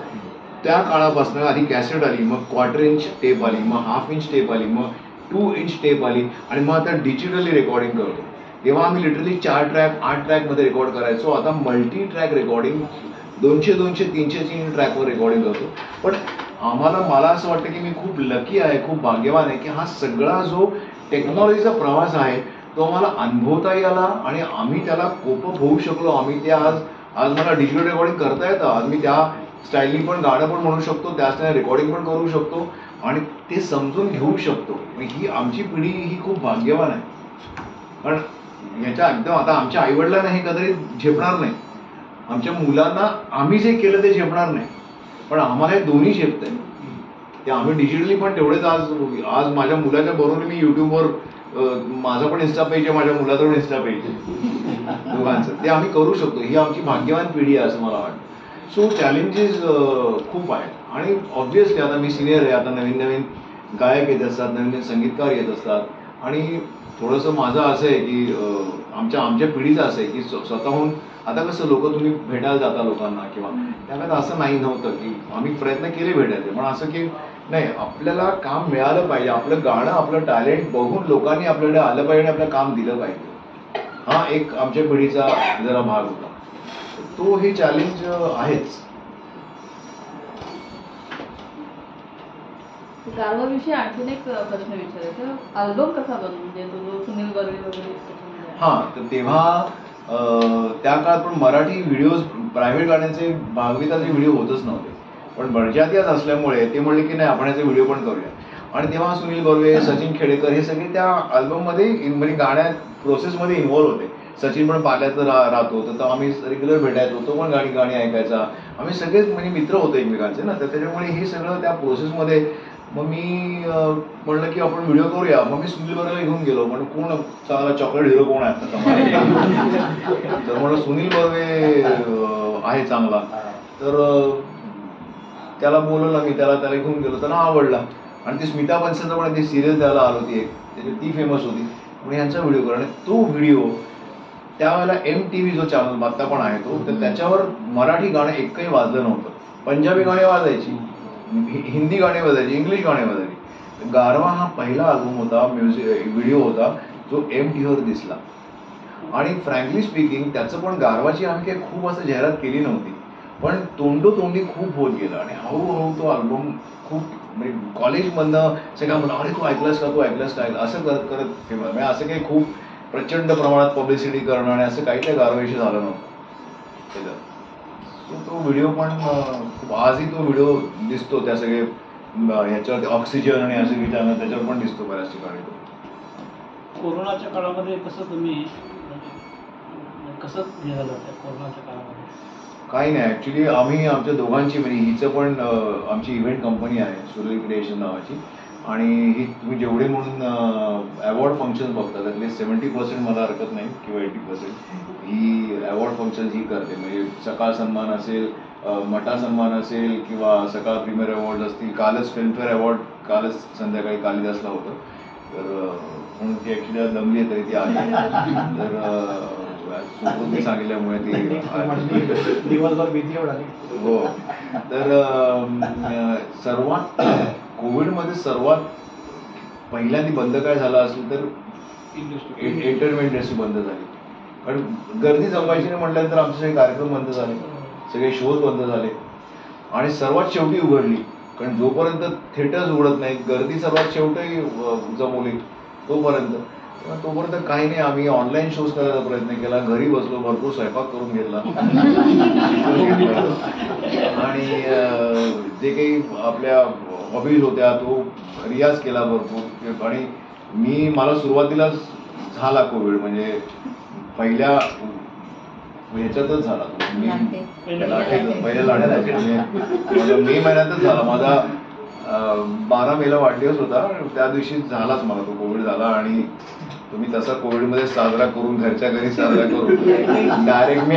त्या काळापासून आधी कॅसेट आली, मग 1/4 इंच टेप आली, मग 1/2 इंच टेप आली, मग 2 इंच टेप आली आणि मग आता डिजिटली रेकॉर्डिंग करतो. तेव्हा आम्ही लिटरली 4 ट्रॅक 8 ट्रॅकमध्ये रेकॉर्ड करायचो. आता मल्टी ट्रॅक रेकॉर्डिंग 200, 300 ट्रॅकवर रेकॉर्डिंग करतो. पण मला असं वाटतं की मी खूप लकी आहे, खूप भाग्यवान आहे की हा सगळा जो टेक्नॉलॉजीचा प्रवास आहे तो आम्हाला अनुभवता आला आणि आम्ही त्याला कोपअप होऊ शकलो. आम्ही ते आज मला डिजिटल रेकॉर्डिंग करता येतं. आज मी त्या स्टाईलनी पण गाणं पण म्हणू शकतो, त्या स्टाईलने रेकॉर्डिंग पण करू शकतो आणि ते समजून घेऊ शकतो. ही आमची पिढी ही खूप भाग्यवान आहे. पण याच्या एकदम आता आमच्या आईवडिलांना हे कदाचित झेपणार नाही, आमच्या मुलांना आम्ही जे केलं ते झेपणार नाही, पण आम्हाला हे दोन्ही झेपतंय. ते आम्ही डिजिटली पण तेवढेच आज माझ्या मुलाच्या बरोबर मी युट्यूबवर माझं पण इन्स्टा पेज आहे, माझ्या मुलाचं पण इन्स्टा पेज आहे, दोघांचं. ते आम्ही करू शकतो. ही आमची भाग्यवान पिढी आहे असं मला वाटतं. सो चॅलेंजेस खूप आहेत आणि ऑब्व्हियसली आता मी सिनियर आहे. आता नवीन नवीन गायक येत असतात, नवीन नवीन संगीतकार येत असतात आणि थोडंसं माझं असं आहे की आमच्या पिढीचं असं आहे की स्वतःहून आता कसं लोक तुम्ही भेटायला जाता लोकांना किंवा त्याकडे असं नाही नव्हतं की आम्ही प्रयत्न केले भेटायचे, पण असं की नाही आपल्याला काम मिळालं पाहिजे, आपलं गाणं आपलं टॅलेंट बघून लोकांनी आपल्याकडे आलं पाहिजे आणि आपलं काम दिलं पाहिजे. हा एक आमच्या पिढीचा जरा भाग होता. तो हे चॅलेंज आहेच. गावाविषयी आणखीन एक प्रश्न विचारायचा, अल्बम कसा बनवून म्हणजे तो सुनील बर्वे वगैरे? हा, तर तेव्हा त्या काळात पण मराठी व्हिडिओज प्रायव्हेट गाण्यांचे भागविताचे व्हिडिओ होतच नव्हते. पण बडजात्यात असल्यामुळे ते म्हणले की नाही आपण याचे व्हिडिओ पण करूया. आणि तेव्हा सुनील बर्वे, सचिन खेडेकर हे सगळे त्या अल्बममध्ये म्हणजे गाण्या प्रोसेसमध्ये इन्व्हॉल्व्ह होते. सचिन पण पाल्यात राहतो तर आम्ही रेग्युलर भेटायचो, तो पण गाणी ऐकायचा. आम्ही सगळेच म्हणजे मित्र होतो एकमेकांचे ना, तर त्याच्यामुळे हे सगळं त्या प्रोसेसमध्ये. मग मी म्हणलं की आपण व्हिडिओ करूया. मग मी सुनील बर्वेला घेऊन गेलो. म्हणून कोण चांगला चॉकलेट हिरो कोण आहे तर म्हणलं सुनील बर्वे आहे चांगला. तर त्याला बोलवलं मी, त्याला घेऊन गेलो. त्याला आवडला आणि ती स्मिता बन्सलचं पण ती सिरियल त्याला आली होती एक, त्याची ती फेमस होती म्हणून यांचा व्हिडिओ करा. आणि तो व्हिडिओ त्यावेळेला MTV जो चॅनल आता पण आहे तो, तर त्याच्यावर मराठी गाणं एकही वाजलं नव्हतं. पंजाबी गाणी वाजायची, हिंदी गाणी वाजायची, इंग्लिश गाणी वाजायची. गारवा हा पहिला अल्बम होता, म्युझिक व्हिडिओ होता जो MTVवर दिसला. आणि फ्रँकली स्पीकिंग त्याचं पण गारवाची आम्ही काही खूप असं जाहिरात केली नव्हती, पण तोंडोतोंडी खूप होत गेलं. आणि हळूहळू तो अल्बम खूप म्हणजे कॉलेजमधनं सगळ्या मुलं अरे तू ऐकलंस का असं करत करत फेमस. म्हणजे असं काही खूप प्रचंड प्रमाणात पब्लिसिटी करणं आणि असं काही त्या गारवाविषयी झालं नव्हतं. तो व्हिडिओ पण खूप आजही तो व्हिडिओ दिसतो त्या सगळे ह्याच्यावरती ऑक्सिजन आणि असं की त्याच्यावर पण दिसतो बऱ्याच ठिकाणी. कोरोनाच्या काळामध्ये कसं तुम्ही कसं निघालं त्या कोरोनाच्या काळामध्ये? काही नाही, ॲक्च्युली आम्ही आमच्या दोघांची म्हणजे हिचं पण आमची इव्हेंट कंपनी आहे सुरली क्रिएशन नावाची. आणि ही तुम्ही जेवढे म्हणून अवॉर्ड फंक्शन बघता त्यातले 70% मला हरकत नाही किंवा 80% ही अवॉर्ड फंक्शन्स ही करते. म्हणजे सकाळ सन्मान असेल, मटा सन्मान असेल किंवा सकाळ प्रीमियर अवॉर्ड असतील, कालच फिल्मफेअर अवॉर्ड कालच संध्याकाळी कालिदासला होतं, तर म्हणून ती ऍक्च्युली दमली आहे तरी ती आली. तर सुकृती सांगितल्यामुळे ती दिवसभर बिझी होणार. हो. तर सर्वात कोविडमध्ये सर्वात पहिल्यांदा बंद काय झालं असेल तर एंटरटेनमेंट इंडस्ट्री बंद झाली. कारण गर्दी जमवायची नाही म्हटल्यानंतर आमचे सगळे कार्यक्रम बंद झाले, सगळे शोज बंद झाले. आणि सर्वात शेवटी उघडली, कारण जोपर्यंत थिएटर्स उघडत नाही, गर्दी सर्वात शेवटी जमवली तोपर्यंत काही नाही, आम्ही ऑनलाईन शोज करायचा प्रयत्न केला, घरी बसलो, भरपूर स्वयंपाक करून घेतला आणि जे काही आपल्या हॉबीज होत्या तो रियाज केला भरपूर. आणि मला सुरुवातीला झाला कोविड, म्हणजे पहिल्या ह्याच्यातच झाला तो, पहिल्या लाटेतच, म्हणजे मे महिन्यातच झाला. माझा 12 मेला वाढदिवस होता, त्या दिवशी झालाच मला तो कोविड झाला. आणि तुम्ही तसा कोविडमध्ये साजरा करून घरच्या घरी साजरा करून डायरेक्ट मी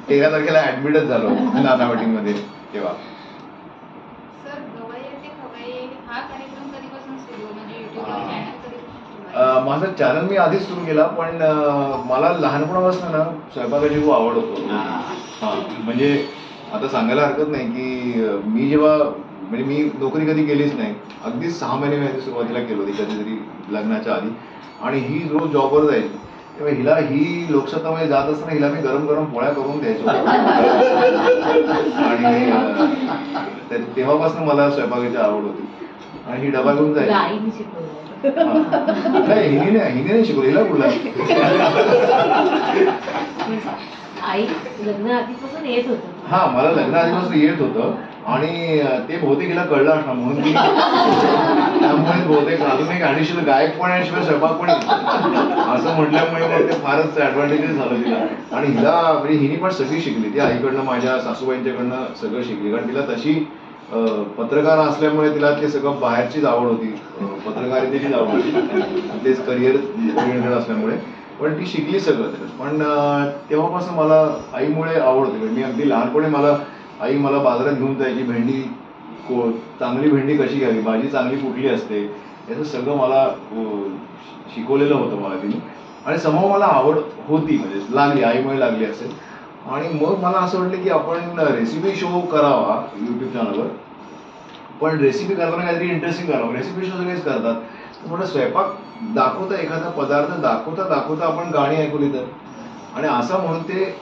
13 तारखेला ऍडमिटच झालो नानावटीमध्ये तेव्हा. सर, गवैया ते खवैये हा कार्यक्रम कधीपासून सुरू, म्हणजे युट्यूबवर चॅनल कधीपासून? माझा चॅनल मी आधीच सुरू केला, पण मला लहानपणापासून ना स्वयंपाकाची खूप आवड होतो. म्हणजे आता सांगायला हरकत नाही की मी जेव्हा, म्हणजे मी नोकरी कधी केलीच नाही, अगदी 6 महिने मी सुरुवातीला केली होती कधीतरी लग्नाच्या आधी. आणि ही रोज जॉबवर जायची, तेव्हा ही लोकसत्तामध्ये जात असताना हिला मी गरम गरम पोळ्या करून द्यायचो. आणि तेव्हापासून मला स्वयंपाकाची आवड होती. आणि ही डबा घेऊन जायची. नाही, हिने नाही शिकवलं, हिला बोलला. आई लग्न आधीपासून येत होतं. हा, मला लग्न आधीपासून येत होतं आणि ते बहुतेक हिला कळलं असणार म्हणून मी त्यामुळे बहुतेक अजून एक ऍडिशनल गायक पण आहे, शिवाय स्वयंपाक पण असं म्हटल्यामुळे मग ते फारच ऍडव्हान्टेजेस झालं तिला. आणि हिला म्हणजे हिने पण सगळी शिकली, ती आईकडनं, माझ्या सासूबाईंच्याकडनं सगळं शिकली. कारण तिला तशी पत्रकार असल्यामुळे तिला ते सगळं बाहेरचीच आवड होती, पत्रकारितेचीच आवड होती, तेच करिअर ओरिएंटेड असल्यामुळे. पण ती शिकली सगळं त्याच्यात. पण तेव्हापासून मला आईमुळे आवड होती. मी अगदी लहानपणी आई मला बाजारात घेऊन जायची, चांगली भेंडी कशी घ्यावी, भाजी चांगली कुठली असते, याचं सगळं मला शिकवलेलं होतं मला तिने. आणि समोर मला आवड होती, म्हणजे लागली, आईमुळे लागली असेल. आणि मग मला असं वाटलं की आपण रेसिपी शो करावा युट्यूब चॅनलवर, पण रेसिपी करताना काहीतरी इंटरेस्टिंग करावं. रेसिपी शो सगळेच करतात, म्हणून स्वयंपाक दाखवता, एखादा पदार्थ दाखवता आपण गाणी ऐकली तर. आणि असं म्हणून ते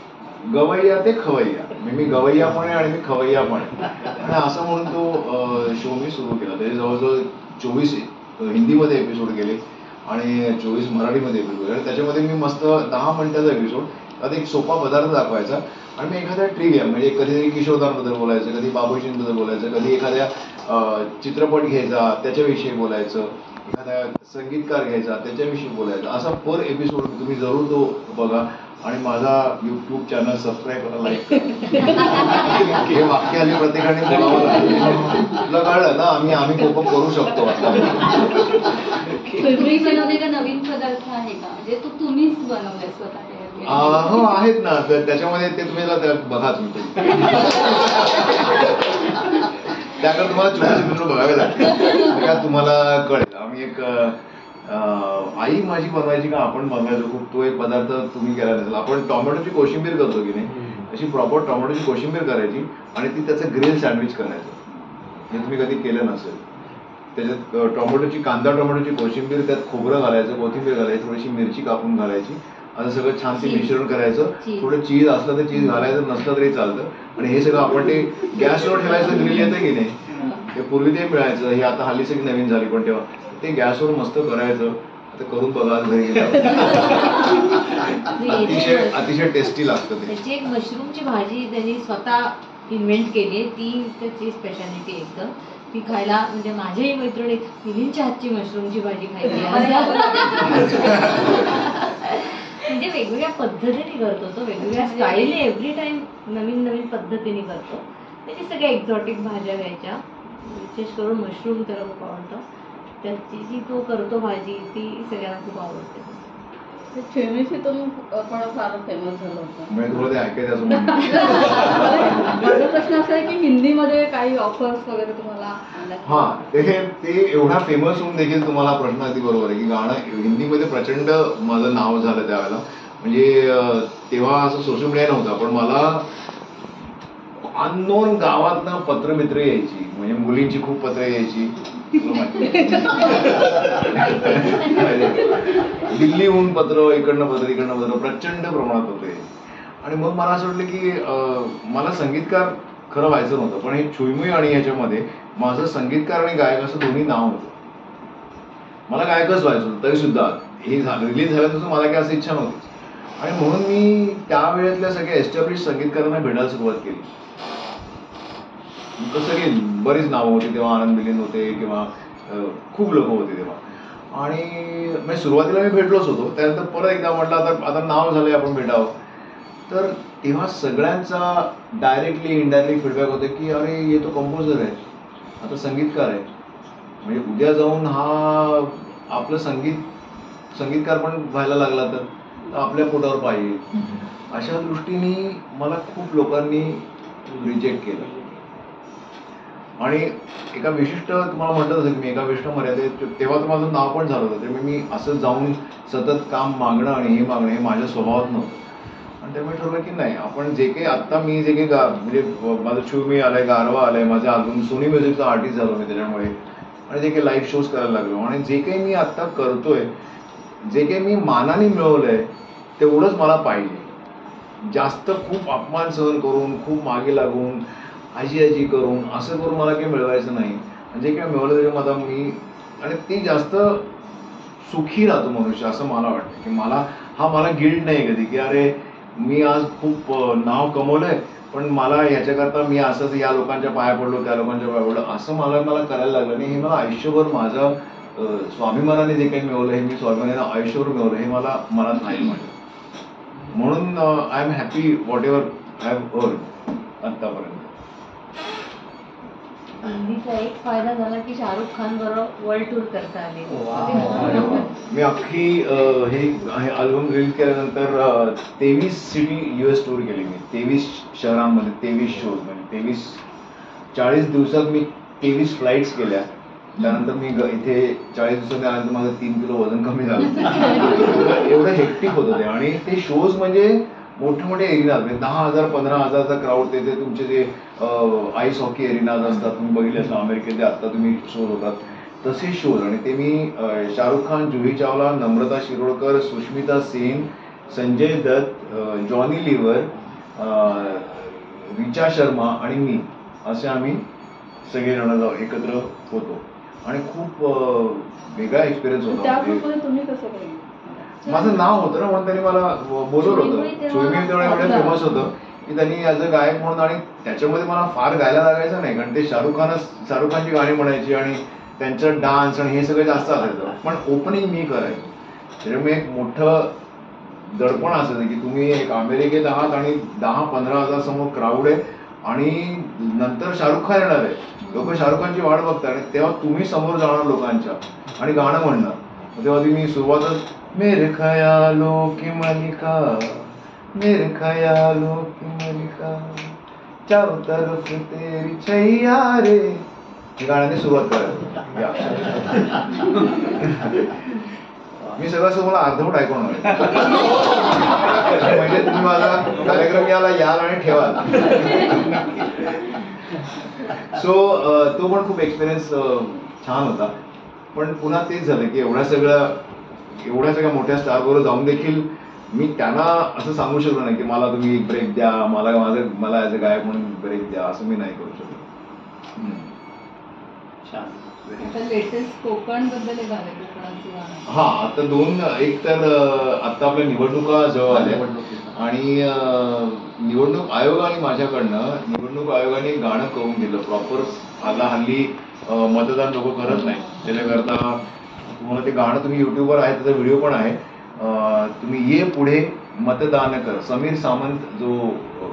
गवैया ते खवैया, मी गवैया पण आहे आणि मी खवैया पण आहे. आणि असं म्हणून तो शो मी सुरू केला. त्याचे जवळजवळ 24 हिंदीमध्ये एपिसोड केले आणि 24 मराठीमध्ये एपिसोड केले. त्याच्यामध्ये मी मस्त 10 मिनिटाचा एपिसोड, त्यात एक सोपा पदार्थ दाखवायचा आणि मी एखाद्या ट्रिव्हिया, म्हणजे कधी किशोरदांबद्दल बोलायचं, कधी बाबूजींबद्दल बोलायचं, कधी एखाद्या चित्रपट घ्यायचा त्याच्याविषयी बोलायचं, एखादा संगीतकार घ्यायचा त्याच्याविषयी बोलायचं. असा पर एपिसोड तुम्ही जरूर तो बघा आणि माझा युट्यूब चॅनल सबस्क्राईब करा, लाईक करा. हे वाक्य आली प्रत्येकाने बोलावं लागलं, तुला कळलं ना, आम्ही कोप करू शकतो. बनवले का नवीन पदार्थ आहे का, म्हणजे तुम्हीच बनवले स्वतः? हो, आहेत ना. त्याच्यामध्ये ते तुम्ही बघा, तुम्ही त्याकडे तुम्हाला 24 एपिसोड बघावे लागतील का तुम्हाला कळेल. आम्ही एक आई माझी बनवायची का आपण बनवायचो खूप, तो एक पदार्थ तुम्ही केला नसेल. आपण टोमॅटोची कोशिंबीर करतो की नाही, अशी प्रॉपर टोमॅटोची कोशिंबीर करायची आणि ती त्याचं ग्रिल सँडविच करायचं. हे तुम्ही कधी केलं नसेल. त्याच्यात कांदा टोमॅटोची कोशिंबीर, त्यात खोबरं घालायचं, कोथिंबीर घालायची, थोडीशी मिरची कापून घालायची, असं सगळं छान ते मिश्रण करायचं. थोडं चीज असलं तर चीज घालायचं, नसलं तरी चालतं. आणि हे सगळं आपण ते गॅसवर ठेवायचं, ग्रिल येतं की नाही, ते पूर्वी ते मिळायचं, हे आता हल्ली सगळी नवीन झाली, पण तेव्हा ते गॅसवर मस्त करायचं. आता करून बघा घरी अतिशय टेस्टी लागतं ते. त्याची एक मशरूमची भाजी त्यांनी स्वतः इन्व्हेंट केली, ती त्याची स्पेशालिटी एकदम. ती खायला, म्हणजे माझ्याही मैत्रिणी तिघींच्या हातची मशरूमची भाजी खायची, म्हणजे वेगवेगळ्या पद्धतीने करतो तो, वेगवेगळ्या स्टाईलने, एव्हरी टाइम नवीन नवीन पद्धतीने करतो. त्याची सगळ्या एक्झॉटिक भाज्या घ्यायच्या, विशेष करून मशरूम त्याला खूप आवडतं, त्याची जी तो करतो भाजी ती सगळ्यांना खूप आवडते. ते छेमीशी तुम्ही पण फार फेमस झालं होतं. म्हणजे तुला ते ऐकायचं असं माझा प्रश्न असा आहे की हिंदीमध्ये काही ऑफर्स वगैरे तुम्हाला आल्या? हा, ते एवढा फेमस होऊन देखील तुम्हाला प्रश्न अगदी बरोबर आहे की गाणं हिंदीमध्ये प्रचंड माझं नाव झालं त्यावेळेला. म्हणजे तेव्हा असं सोशल मीडिया नव्हता, पण मला अननोन गावातनं पत्रमित्र यायची, म्हणजे मुलींची खूप पत्र यायची. दिल्लीहून पत्र, इकडनं पत्र, इकडनं पत्र, प्रचंड प्रमाणात होते. आणि मग मला असं वाटलं की मला संगीतकार खरं व्हायचं नव्हतं, पण हे छुईमुई आणि ह्याच्यामध्ये माझं संगीतकार आणि गायक असं दोन्ही नाव होतं. मला गायकच व्हायचं होतं, तरी सुद्धा हे रिलीज झाल्यानंतर मला काही असं इच्छा नव्हती. आणि म्हणून मी त्यावेळेतल्या सगळ्या एस्टॅब्लिश संगीतकारांना भेटायला सुरुवात केली. कसं की बरीच नावं होती तेव्हा, आनंद मिलिंद होते किंवा खूप लोक होते तेव्हा. आणि म्हणजे सुरुवातीला मी भेटलोच होतो, त्यानंतर परत एकदा म्हटलं आता नाव झालंय, आपण भेटावं. तर तेव्हा सगळ्यांचा डायरेक्टली इनडायरेक्टली फीडबॅक होते की अरे हे तो कंपोजर आहे, आता संगीतकार आहे, म्हणजे उद्या जाऊन हा आपलं संगीतकार पण व्हायला लागला तर आपल्या पोटावर पाहिजे. अशा दृष्टीने मला खूप लोकांनी रिजेक्ट केलं. आणि एका विशिष्ट, तुम्हाला म्हटलं तसं की मी एका विशिष्ट मर्यादेत, तेव्हा तर माझं नाव पण झालं होतं, त्यामुळे मी असं जाऊन सतत काम मागणं आणि हे मागणं हे माझ्या स्वभावात नव्हतं. आणि त्यामुळे ठरवलं की नाही, आपण जे काही आत्ता मी जे काही म्हणजे माझं छुईमुई आलंय, गारवा आलंय, माझं अजून सोनी म्युझिकचा आर्टिस्ट झालो मी त्याच्यामुळे, आणि जे काही लाईव्ह शोज करायला लागलो, आणि जे काही मी आत्ता करतोय, जे काही मी मानाने मिळवलंय तेवढंच मला पाहिजे. जास्त खूप अपमान सहन करून, खूप मागे लागून, आजी करून, असं करून मला काही मिळवायचं नाही. जे काही मिळवलं त्याच्यामध्ये मी, आणि ते जास्त सुखी राहतो मनुष्य, असं मला वाटतं. की मला गिल्ट नाही कधी की अरे मी आज खूप नाव कमवलंय, पण मला ह्याच्याकरता मी असंच या लोकांच्या पाया पडलो, त्या लोकांच्या पाया पडलो, असं मला करायला लागलं नाही. हे मला आयुष्यभर माझं स्वाभिमानाने जे काही मिळवलं, हे मी स्वाभिमानाने आयुष्यभर मिळवलं, हे मला मनात नाही माझ्या. म्हणून I am happy what ever I have earn आतापर्यंत. हिंदीचा एक फायदा झाला की शाहरुख खान बरोबर वर्ल्ड टूर करता आले. मी अख्खी हे अल्बम रिलीज केल्यानंतर 23 सिटी US टूर केली मी, 23 शहरांमध्ये 23 शोज, म्हणजे 40 दिवसात मी 23 फ्लाईट्स केल्या. त्यानंतर मी इथे 40 दिवसांनी आल्यानंतर माझं 3 किलो वजन कमी झालं. एवढं हेक्टिक होतं ते. आणि ते शोज म्हणजे मोठे मोठे एरिनाज, म्हणजे 10,000 15,000चा क्राऊड, ते तुमचे जे आईस हॉकी एरिनाज असतात, तुम्ही बघितले असतात अमेरिकेत आता तुम्ही शोज होतात तसे शोज. आणि ते मी शाहरुख खान, जुही चावला, नम्रता शिरोडकर, सुष्मिता सेन, संजय दत्त, जॉनी लिव्हर, रिचा शर्मा आणि मी, असे आम्ही सगळेजण एकत्र होतो. आणि खूप वेगळा एक्सपिरियन्स होता. तुम्ही कसं केलं? माझं नाव होतं ना, म्हणून त्यांनी मला बोलवलं होतं. छुईमुई तेवढं एवढं फेमस होतं की त्यांनी ॲज अ गायक म्हणून, आणि त्याच्यामध्ये मला फार गायला लागायचं नाही, कारण ते शाहरुख खानची गाणी म्हणायची आणि त्यांचं डान्स आणि हे सगळं जास्त असायचं, पण ओपनिंग मी करायचो. त्याच्यामुळे एक मोठं दडपण असायचं की तुम्ही एक अमेरिकेत आहात आणि 10-15,000 समोर क्राऊड आहे, आणि नंतर शाहरुख खान येणार आहे, लोक शाहरुख खानची वाट बघतात, आणि तेव्हा तुम्ही समोर जाणार लोकांच्या आणि गाणं म्हणणार. तेव्हा मी सुरुवातच मेरे ख्यालों की मलिका, मेरे ख्यालों की मलिका, चारों तरफ तेरी छैया रे, हे गाण्याने सुरुवात करायला. मी सगळं तुम्हाला अर्धवट ऐकून म्हणजे तुम्ही माझा कार्यक्रम याल आणि ठेवाल. सो तो पण खूप एक्सपिरियन्स छान होता. पण पुन्हा तेच झालं की एवढ्या सगळ्या मोठ्या स्टारबरोबर जाऊन देखील मी त्यांना असं सांगू शकलो नाही की मला तुम्ही ब्रेक द्या, मला ॲज अ गायक म्हणून ब्रेक द्या, असं मी नाही करू शकलो. लेटेस्ट कोकण बद्दल झालं, कोकणाची गाणं. हा, आता 2, एक तर आता आपल्या निवडणुका जवळ आल्या, आणि निवडणूक आयोग आणि माझ्याकडनं निवडणूक आयोगाने गाणं करून दिलं प्रॉपर. हल्ली मतदान लोक करत नाही, त्याच्याकरता तुम्हाला ते गाणं, तुम्ही युट्यूबवर आहे, त्याचा व्हिडिओ पण आहे, तुम्ही ये पुढे मतदान कर. समीर सामंत जो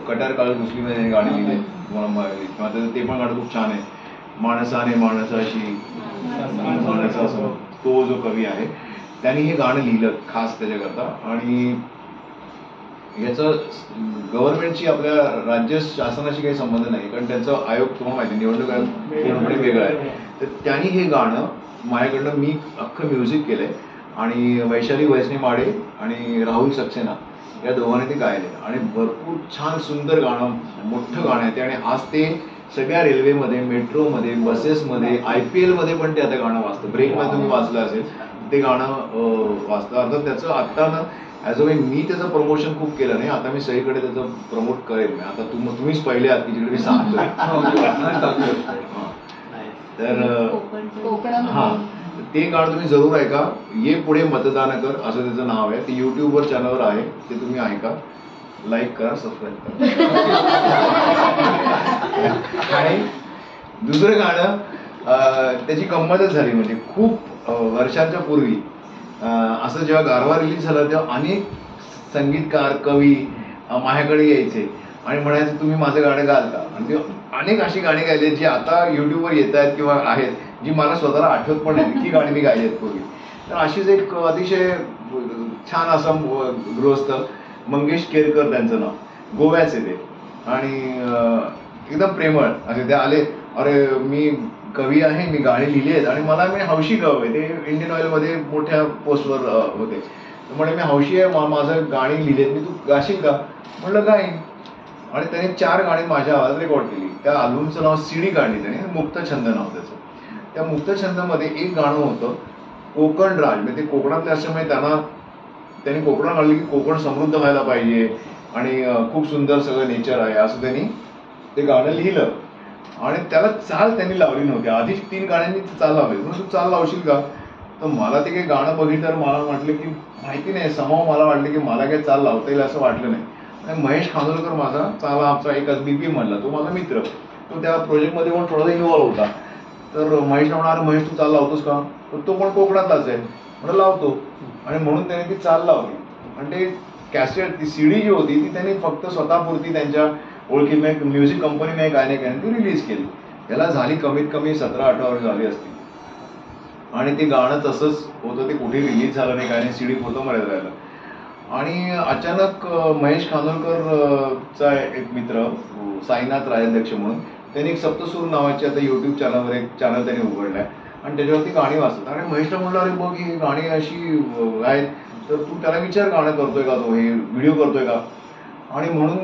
कटार काळ मुस्लिम गाणे लिहिले तुम्हाला, ते पण गाणं खूप छान आहे. माणसाने माणसाशी माणसासमोर, तो जो कवी आहे त्यांनी हे गाणं लिहिलं खास त्याच्याकरता. आणि याचं गव्हर्नमेंटची आपल्या राज्य शासनाशी काही संबंध नाही, कारण त्यांचा आयोग तुम्हाला माहिती निवडणूक आयोग पूर्णपणे वेगळा आहे. तर त्यांनी हे गाणं माझ्याकडनं मी अख्खं म्युझिक केलंय आणि वैशाली वैष्णवी आणि राहुल सक्सेना या दोघांनी ते गायले आणि भरपूर छान सुंदर गाणं, मोठं गाणं आहे ते. आणि आज ते सगळ्या रेल्वेमध्ये, मेट्रोमध्ये, बसेसमध्ये, IPL मध्ये पण ते आता गाणं वाजतं. ब्रेकमध्ये तुम्ही वाचलं असेल ते गाणं वाजतं. अर्थात त्याचं आत्ता ना ॲज अ वे मी त्याचं प्रमोशन खूप केलं नाही, आता मी सगळीकडे त्याचं प्रमोट करेल. आता तुम्हीच पहिले आहात की जिकडे मी सांगतोय. तर हां, ते गाणं तुम्ही जरूर ऐका. ये पुढे मतदान कर असं त्याचं नाव आहे. ते YouTubeवर चॅनलवर आहे, ते तुम्ही ऐका, लाईक करा, सबस्क्राईब करा. आणि दुसरं गाणं त्याची गंमतच झाली. म्हणजे खूप वर्षांच्या पूर्वी असं जेव्हा गारवा रिलीज झाला तेव्हा अनेक संगीतकार, कवी माझ्याकडे यायचे आणि म्हणायचे तुम्ही माझं गाणं गाल का. आणि ते अनेक अशी गाणी गायली जी आता YouTubeवर येत आहेत किंवा आहेत, जी मला स्वतःला आठवत पण नाही की गाणी मी गायली आहेत पूर्वी. तर अशीच एक अतिशय छान असा गृहस्थ मंगेश केरकर त्यांचं नाव, गोव्याचे ते, आणि एकदम प्रेमळ असे ते आले. अरे मी कवी आहे, मी गाणी लिहिली आहेत आणि मला मी हौशी गाव आहे. ते इंडियन ऑइलमध्ये मोठ्या पोस्टवर होते. म्हणजे मी हौशी आहे, माझं गाणी लिहिली आहेत, मी तू गाशील का. म्हटलं गाईन. आणि त्याने 4 गाणी माझ्या आवाजात रेकॉर्ड केली. त्या अल्बमचं नाव CD काढली त्याने, मुक्तछंद नाव त्याचं. त्या मुक्तछंदामध्ये एक गाणं होतं कोकण राज, म्हणजे ते कोकणातले असल्यामुळे त्यांनी कोकणात आणलं की कोकण समृद्ध व्हायला पाहिजे आणि खूप सुंदर सगळं नेचर आहे असं त्यांनी ते गाणं लिहिलं. आणि त्याला चाल त्यांनी लावली नव्हती. आधीच 3 गाण्यांनी चाल लावली. म्हणून तू चाल लावशील का. तर मला ते काही गाणं बघितलं तर मला म्हटलं की माहिती नाही, समोर मला वाटलं की मला काही चाल लावता येईल असं वाटलं नाही. आणि महेश खानोलकर माझा चाला आमचा एक BP मधला, तो माझा मित्र, तो त्या प्रोजेक्टमध्ये पण थोडासा इन्व्हॉल्व होता. तर महेशला म्हणाला महेश तू चाल लावतोस का. तर तो पण कोकणातलाच आहे. म्हणून लावतो. आणि म्हणून त्याने ती चाल लावली. आणि ते कॅसेट, ती CD जी होती ती त्यांनी फक्त स्वतःपुरती त्यांच्या ओळखीने म्युझिक कंपनीने गाणे ती रिलीज केली. त्याला झाली कमीत कमी 17-18 वर्ष झाली असतील. आणि ते गाणं तसंच होतं, ते कुठे रिलीज झालं नाही, काय नाही, CD पुरतं मर्यादित राहिलं. आणि अचानक महेश खानोलकरचा एक मित्र साईनाथ राजाध्यक्ष म्हणून त्यांनी एक सप्तसूर नावाची आता YouTube चॅनलवर एक चॅनल त्यांनी उघडलाय आणि त्याच्यावरती गाणी वाचतात. आणि महेशला म्हटलं अरे बघ ही गाणी अशी आहेत, तर तू त्याला विचार गाणं करतोय का, तो हे व्हिडिओ करतोय का. आणि म्हणून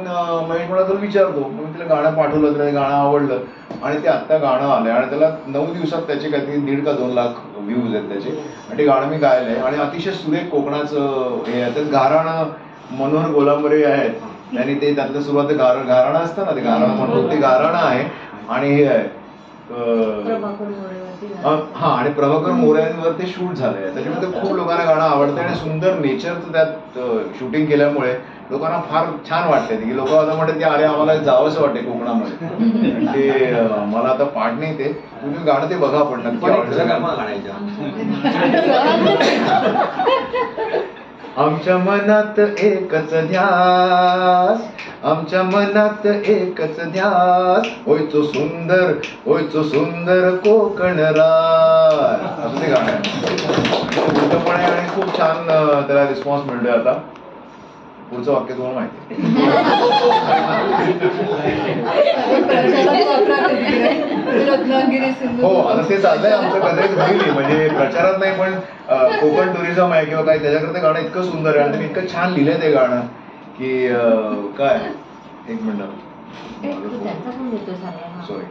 महेश मला तर विचारतो. मग तिला गाणं पाठवलं, त्याला गाणं आवडलं आणि ते आत्ता गाणं आलंय. आणि त्याला 9 दिवसात त्याचे काहीतरी 1.5 का 2 लाख व्ह्यूज आहेत त्याचे. आणि ते गाणं मी गायलंय आणि अतिशय सुरेख कोकणाचं हे आहे. तर घराणं मनोहर गोलांबरे आहेत, त्यांनी ते त्यातलं सुरुवात घराणं असतं ना, ते घराणं म्हणतो, ते घराणं आहे. आणि हे आहे हा, आणि प्रभाकर मोऱ्यांवर ते शूट झालंय. त्याच्यामध्ये खूप लोकांना गाणं आवडतं आणि सुंदर नेचरचं त्यात शूटिंग केल्यामुळे लोकांना फार छान वाटतंय. की लोक आता म्हणतात की अरे आम्हाला जावंसं वाटतंय कोकणामध्ये. ते मला आता पाठ नाही, ते तुम्ही गाणं ते बघा पण नक्की आमच्या मनात एकच ध्यास, आमच्या मनात एकच ध्यास, होयचो सुंदर कोकण राज, असं ते गाणं आहे. पण आहे आणि खूप छान त्याला रिस्पॉन्स मिळतोय. आता पुढचं वाक्य तुम्हाला माहिती. हो, आता ते चाललंय आमचं कदाचित होईल, म्हणजे प्रचारात नाही पण कोकण टुरिझम आहे किंवा काय, त्याच्याकडे गाणं इतकं सुंदर आहे आणि इतकं छान लिहिलंय ते गाणं की काय. एक मिनिट, सॉरी.